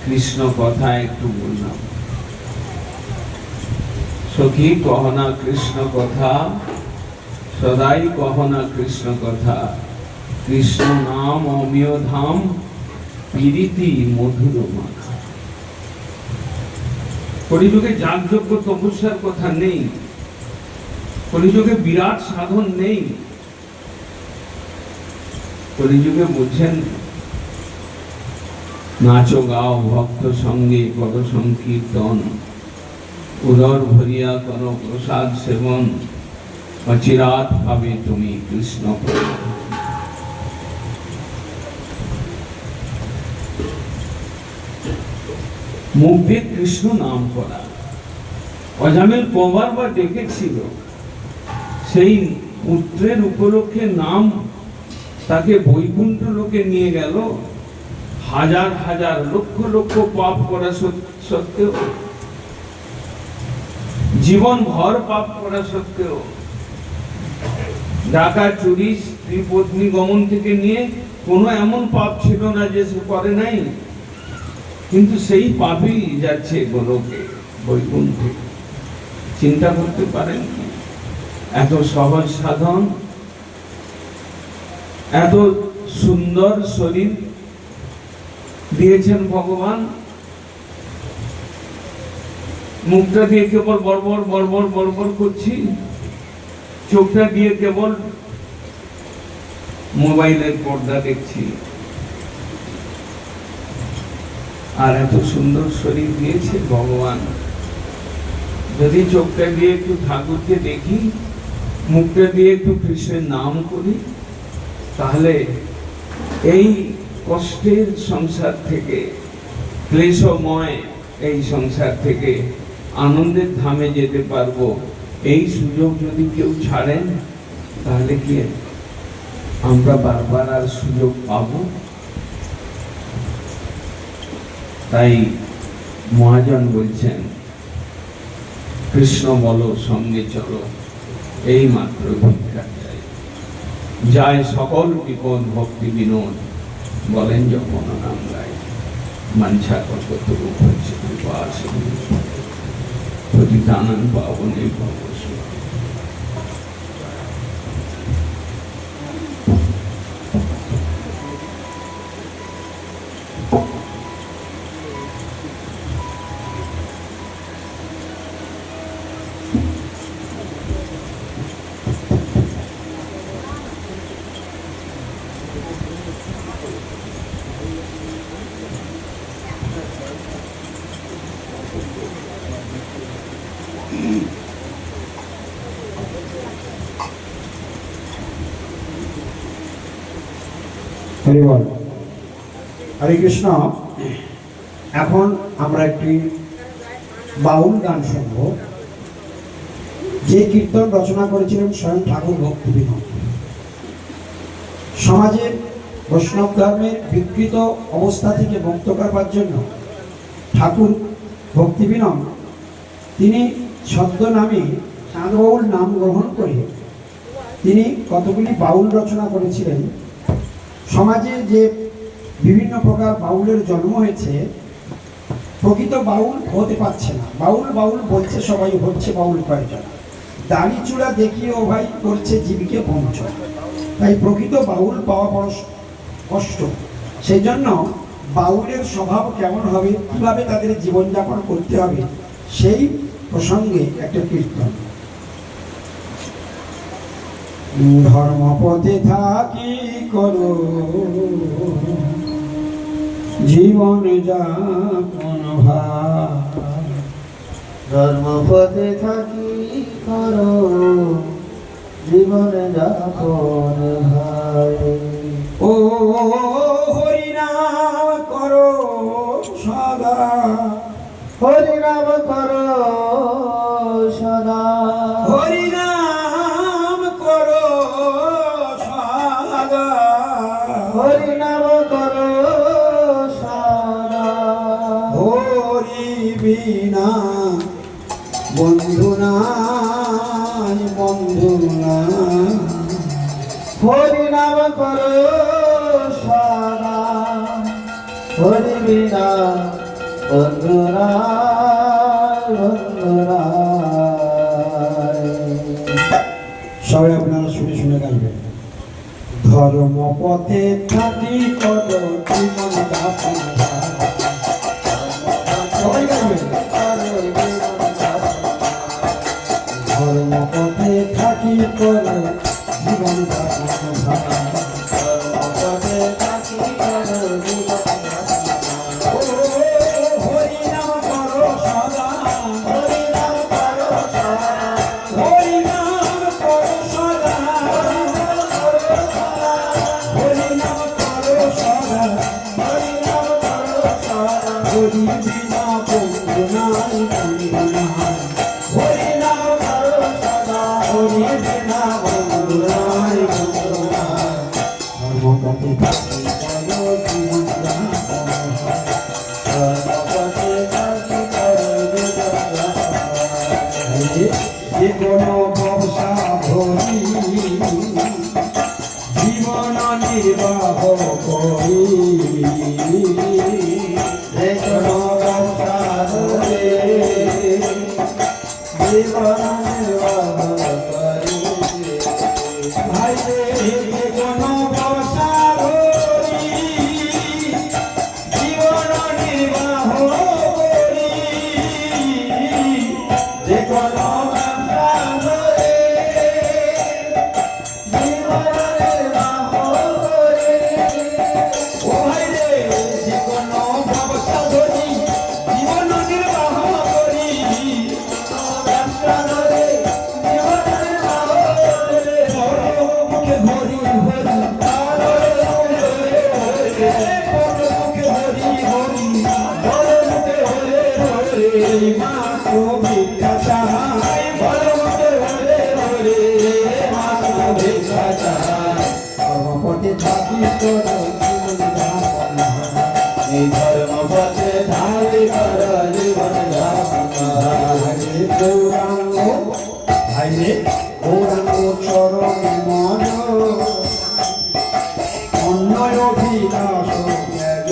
কৃষ্ণ কথা একটু বললাম। সখী কহনা কৃষ্ণ কথা, সদাই কহনা কৃষ্ণ কথা, কৃষ্ণ নাম অমিয় ধাম, পীড়িতি মধুর মাখা। কলিযুগে যাগযজ্ঞ তপস্যার কথা নেই, কলিযুগে বিরাট সাধন নেই। কলিযুগে বুঝছেন, নাচো গাও ভক্ত সঙ্গে কর সংকীর্তন, উদর ভরিয়া কর প্রসাদ সেবন, অচিরাত ভাবে তুমি কৃষ্ণ প্রেম। মুখ দিয়ে কৃষ্ণ নাম করা। অজামিল কবার বা ডেকেছিল, সেই পুত্রের উপলক্ষে নাম তাকে বৈকুণ্ঠ লোকে নিয়ে গেল। হাজার হাজার লক্ষ লক্ষ পাপ করা সত্ত্বেও, জীবন ভর পাপ করা সত্ত্বেও, ডাকাত চুরি স্ত্রী পত্নী গমন থেকে নিয়ে কোনো এমন পাপ ছিল না যে সে করে নাই, কিন্তু সেই পাপই যাচ্ছে গোলকে, বৈকুণ্ঠে। চিন্তা করতে পারেন, এত সহজ সাধন, এত সুন্দর শরীর দিয়েছেন ভগবান, মুখটা দিয়ে কেবল বর্বর বর্বর বর্বর করছি, চোখটা দিয়ে কেবল মোবাইলের পর্দা দেখছি, আর এত সুন্দর শরীর দিয়েছে ভগবান। যদি চোখটা দিয়ে একটু ঠাকুরকে দেখি, মুখটা দিয়ে একটু কৃষ্ণের নাম করি, তাহলে এই কষ্টের সংসার থেকে, ক্লেশময় এই সংসার থেকে আনন্দের ধামে যেতে পারবো। এই সুযোগ যদি কেউ ছাড়েন, তাহলে কি আমরা বারবার আর সুযোগ পাবো? তাই মহাজন বলছেন, কৃষ্ণ বলো সঙ্গে চলো, এই মাত্র ভিক্ষা চাই, যায় সকল বিপদ ভক্তি বিনোদ, বলেন যখন নাম গায়, মাঞ্ছা কল্পতরু হচ্ছে কৃপা সিন্ধু, পতিতানাং পাবনেভ্যো বৈষ্ণবেভ্যো। হরি বল, হরে কৃষ্ণ। এখন আমরা একটি বাউল গান শুনব, যে কীর্তন রচনা করেছিলেন স্বয়ং ঠাকুর ভক্তি বিনোদ। সমাজের বৈষ্ণব ধর্মের বিকৃত অবস্থা থেকে মুক্ত করবার জন্য ঠাকুর ভক্তি বিনোদ তিনি ছদ্মনামে চাঁদ বাউল নাম গ্রহণ করে তিনি কতগুলি বাউল রচনা করেছিলেন। সমাজে যে বিভিন্ন প্রকার বাউলের জন্ম হয়েছে, প্রকৃত বাউল হতে পারছে না। বাউল বাউল বলছে সবাই, হচ্ছে বাউল কয়েকজন। দাড়ি চূড়া দেখিয়েও ভাই করছে জীবিকে বঞ্চন। তাই প্রকৃত বাউল পাওয়া বড় কষ্ট। সেই জন্য বাউলের স্বভাব কেমন হবে, কিভাবে তাদের জীবনযাপন করতে হবে, সেই প্রসঙ্গে একটা কীর্তন। ধর্মপথে থাকি করো জীবন যাপন ভাই, ধর্মপথে থাকি করো জীবন যাপন ভাই। ও হরিনাম করো সদা, হরিনাম করো সদা, হরিনাম করো সদা, হরিনাম করো সদা। হরি বিনা বন্ধু নাই, বন্ধু নাই, হরিনাম করো সদা, হরি বিনা বন্ধু নাই, বন্ধু নাই। সবাই আপনারা শুনে শুনে গাইবেন। ধর্মপথে থাকি কত জীবন যাপন ভাই। সবাই গাইবেন। ধর্মপথে থাকি কত জীবন যাপন ভাই, ধর্মপথে থাকি করো জীবন যাপন ভাই। ও হরিনাম করো সদা, হরিনাম করো সদা, হরিনাম করো সদা, হরিনাম করো সদা, হরিনাম করো সদা। হরি বিনা বন্ধু নাই, বন্ধু নাই, হরিনাম করো সদা, হরি বিনা বন্ধু নাই, বন্ধু নাই। ধর্মপথে থাকি করো জীবন যাপন ভাই। ধর্মপথে থাকি করো জীবন যাপন ভাই। যে কোনো ব্যবসা ধরি জীবন নির্বাহ করি, যে কোনো ব্যবসা ধরে জীবন নির্বাহ করি। ভাই রে, যে কোনো ব্যবসা ধরি জীবন নির্বাহ করি, যে কোনো ব্যবসা ধরে জীবন নির্বাহ করি। ও ভাই রে, যে কোনো ব্যবসা ধরি জীবন নির্বাহ করি, ব্যবসা ধরে জীবন নির্বাহ করি। মুখে ভরি ভরি, মুখে ভরি ভরি, মাত্র ভিক্ষা চাই, মাত্র ভিক্ষা চাই। ধর্মপথে থাকি করো জীবন যাপন ভাই। এই ধর্মপথে থাকি করো জীবন যাপন ভাই। গৌরাঙ্গ ভাই রে, গৌরাঙ্গ চরণ মন অন্যয় অভিলাষ ত্যাগ।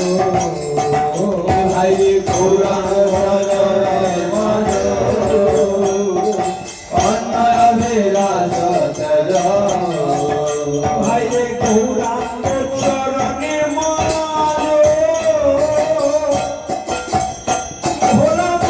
ভাই গৌরাঙ্গ ভজরে মন অন্যয় অভিলাষ ত্যাজ। ভাই রে, গৌরাঙ্গ চরণে মন ভোলাব।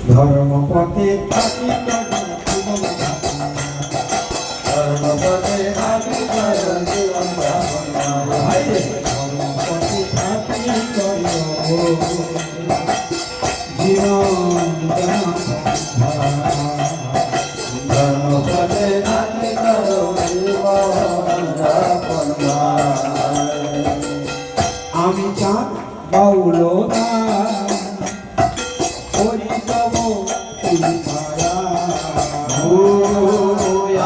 ধর্মপথে থাকি জীবন ধর্মপথে থাকি জীবন ধর্মপথে থাকি জীবন ধর্মপথে থাকি আমি চাঁদ বাউল করি তব কৃপায়া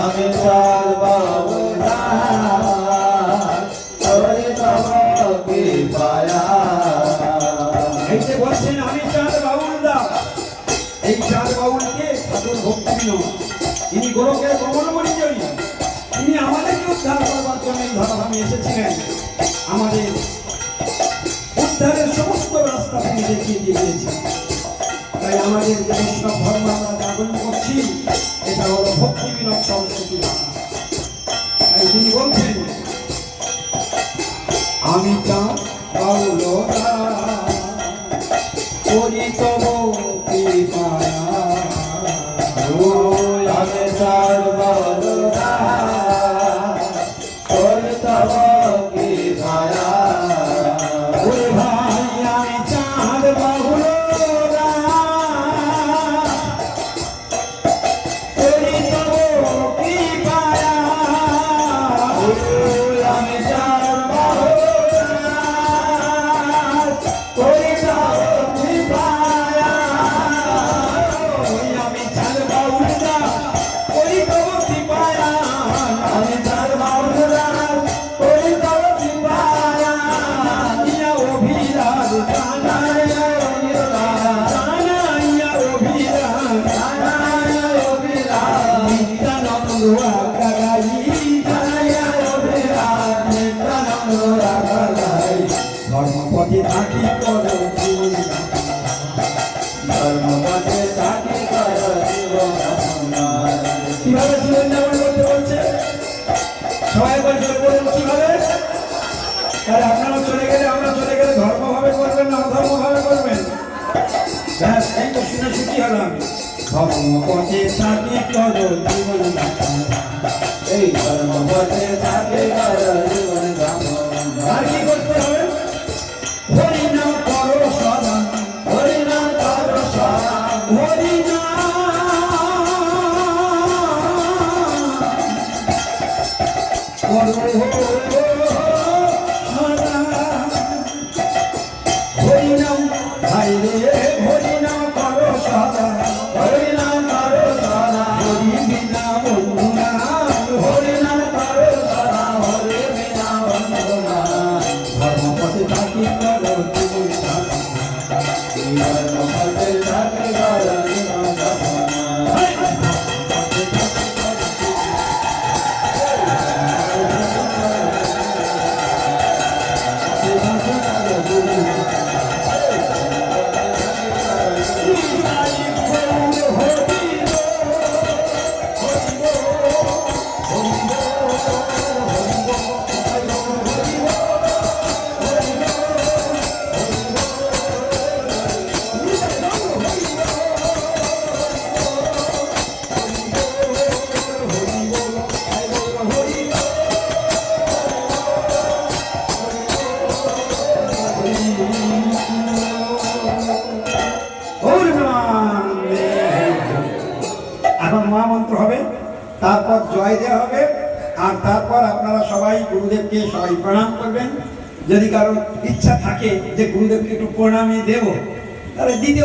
আমি সর্বদা করে তব কৃপায়া এই যে বলছেন আমি চাঁদ বাউল দা, এই চাঁদ বাউলকে ঠাকুর ভক্তি তিনি গোলকের কমলমণি জয়ী, তিনি আমাদেরকে উদ্ধার করবার জন্য এই ধরাধামে এসেছিলেন। আমাদের উদ্ধারের সমস্ত রাস্তা তিনি দেখিয়ে দিয়ে গিয়েছেন। তাই আমাদের যে বৈষ্ণব ধর্ম আমরা জাগরণ করছি, এটা হলো ভক্তি বিনোদ সরস্বতী ভাষা। তাই তিনি বলছেন আমি চাঁদ বাউল দা করি তব কৃপায়া আমি সর্বদা করে তব কৃপায়া ওরে ভাই আমি চাঁদ বাউল দা করি তব কৃপায়া আমি সর্বদা করে তব কৃপায়া আমি চাঁদ বাউল দা করি তব কৃপায়া আমি সর্বদা করে তব কৃপায়া ইয়া অভিরাজ জানাইয়া অভিরাজ নিত্যানন্দ আকারাই ধর্মপথে থাকি কর জীবন ধর্মপথে থাকি কর জীবন কিভাবে জীবন যাপন করতে বলছে? সবাই বলছে বলুন কিভাবে? তাহলে আপনারা চলে গেলে আমরা চলে গেলে ধর্মভাবে করবেন না অধর্মভাবে করবেন? ব্যাস এই তো শুনে সুখী হলাম। ধর্মপথে থাকি কর জীবন এই ধর্মপথে থাকি কর জীবন আর কি করতে হবে? হরিনাম করো সদা, হরিনাম কর সদা হরিনাম করো সদা। হরিনাম ভাই রে হরিনাম করো সদা, হরিনাম কর সদা হরি বিনা বন্ধু নাম, হরিনাম কর সদা হরি বিনা বন্ধনা ধর্মপথে থাকি কর জীবন সাধনা। এই ধর্মপথে থাকি কর জীবন এখন মহামন্ত্র হবে, তারপর জয় দেওয়া হবে, আর তারপর আপনারা সবাই গুরুদেবকে সবাই প্রণাম করবেন। যদি কারো ইচ্ছা থাকে যে গুরুদেবকে একটু প্রণামই দেব, তাহলে দ্বিতীয়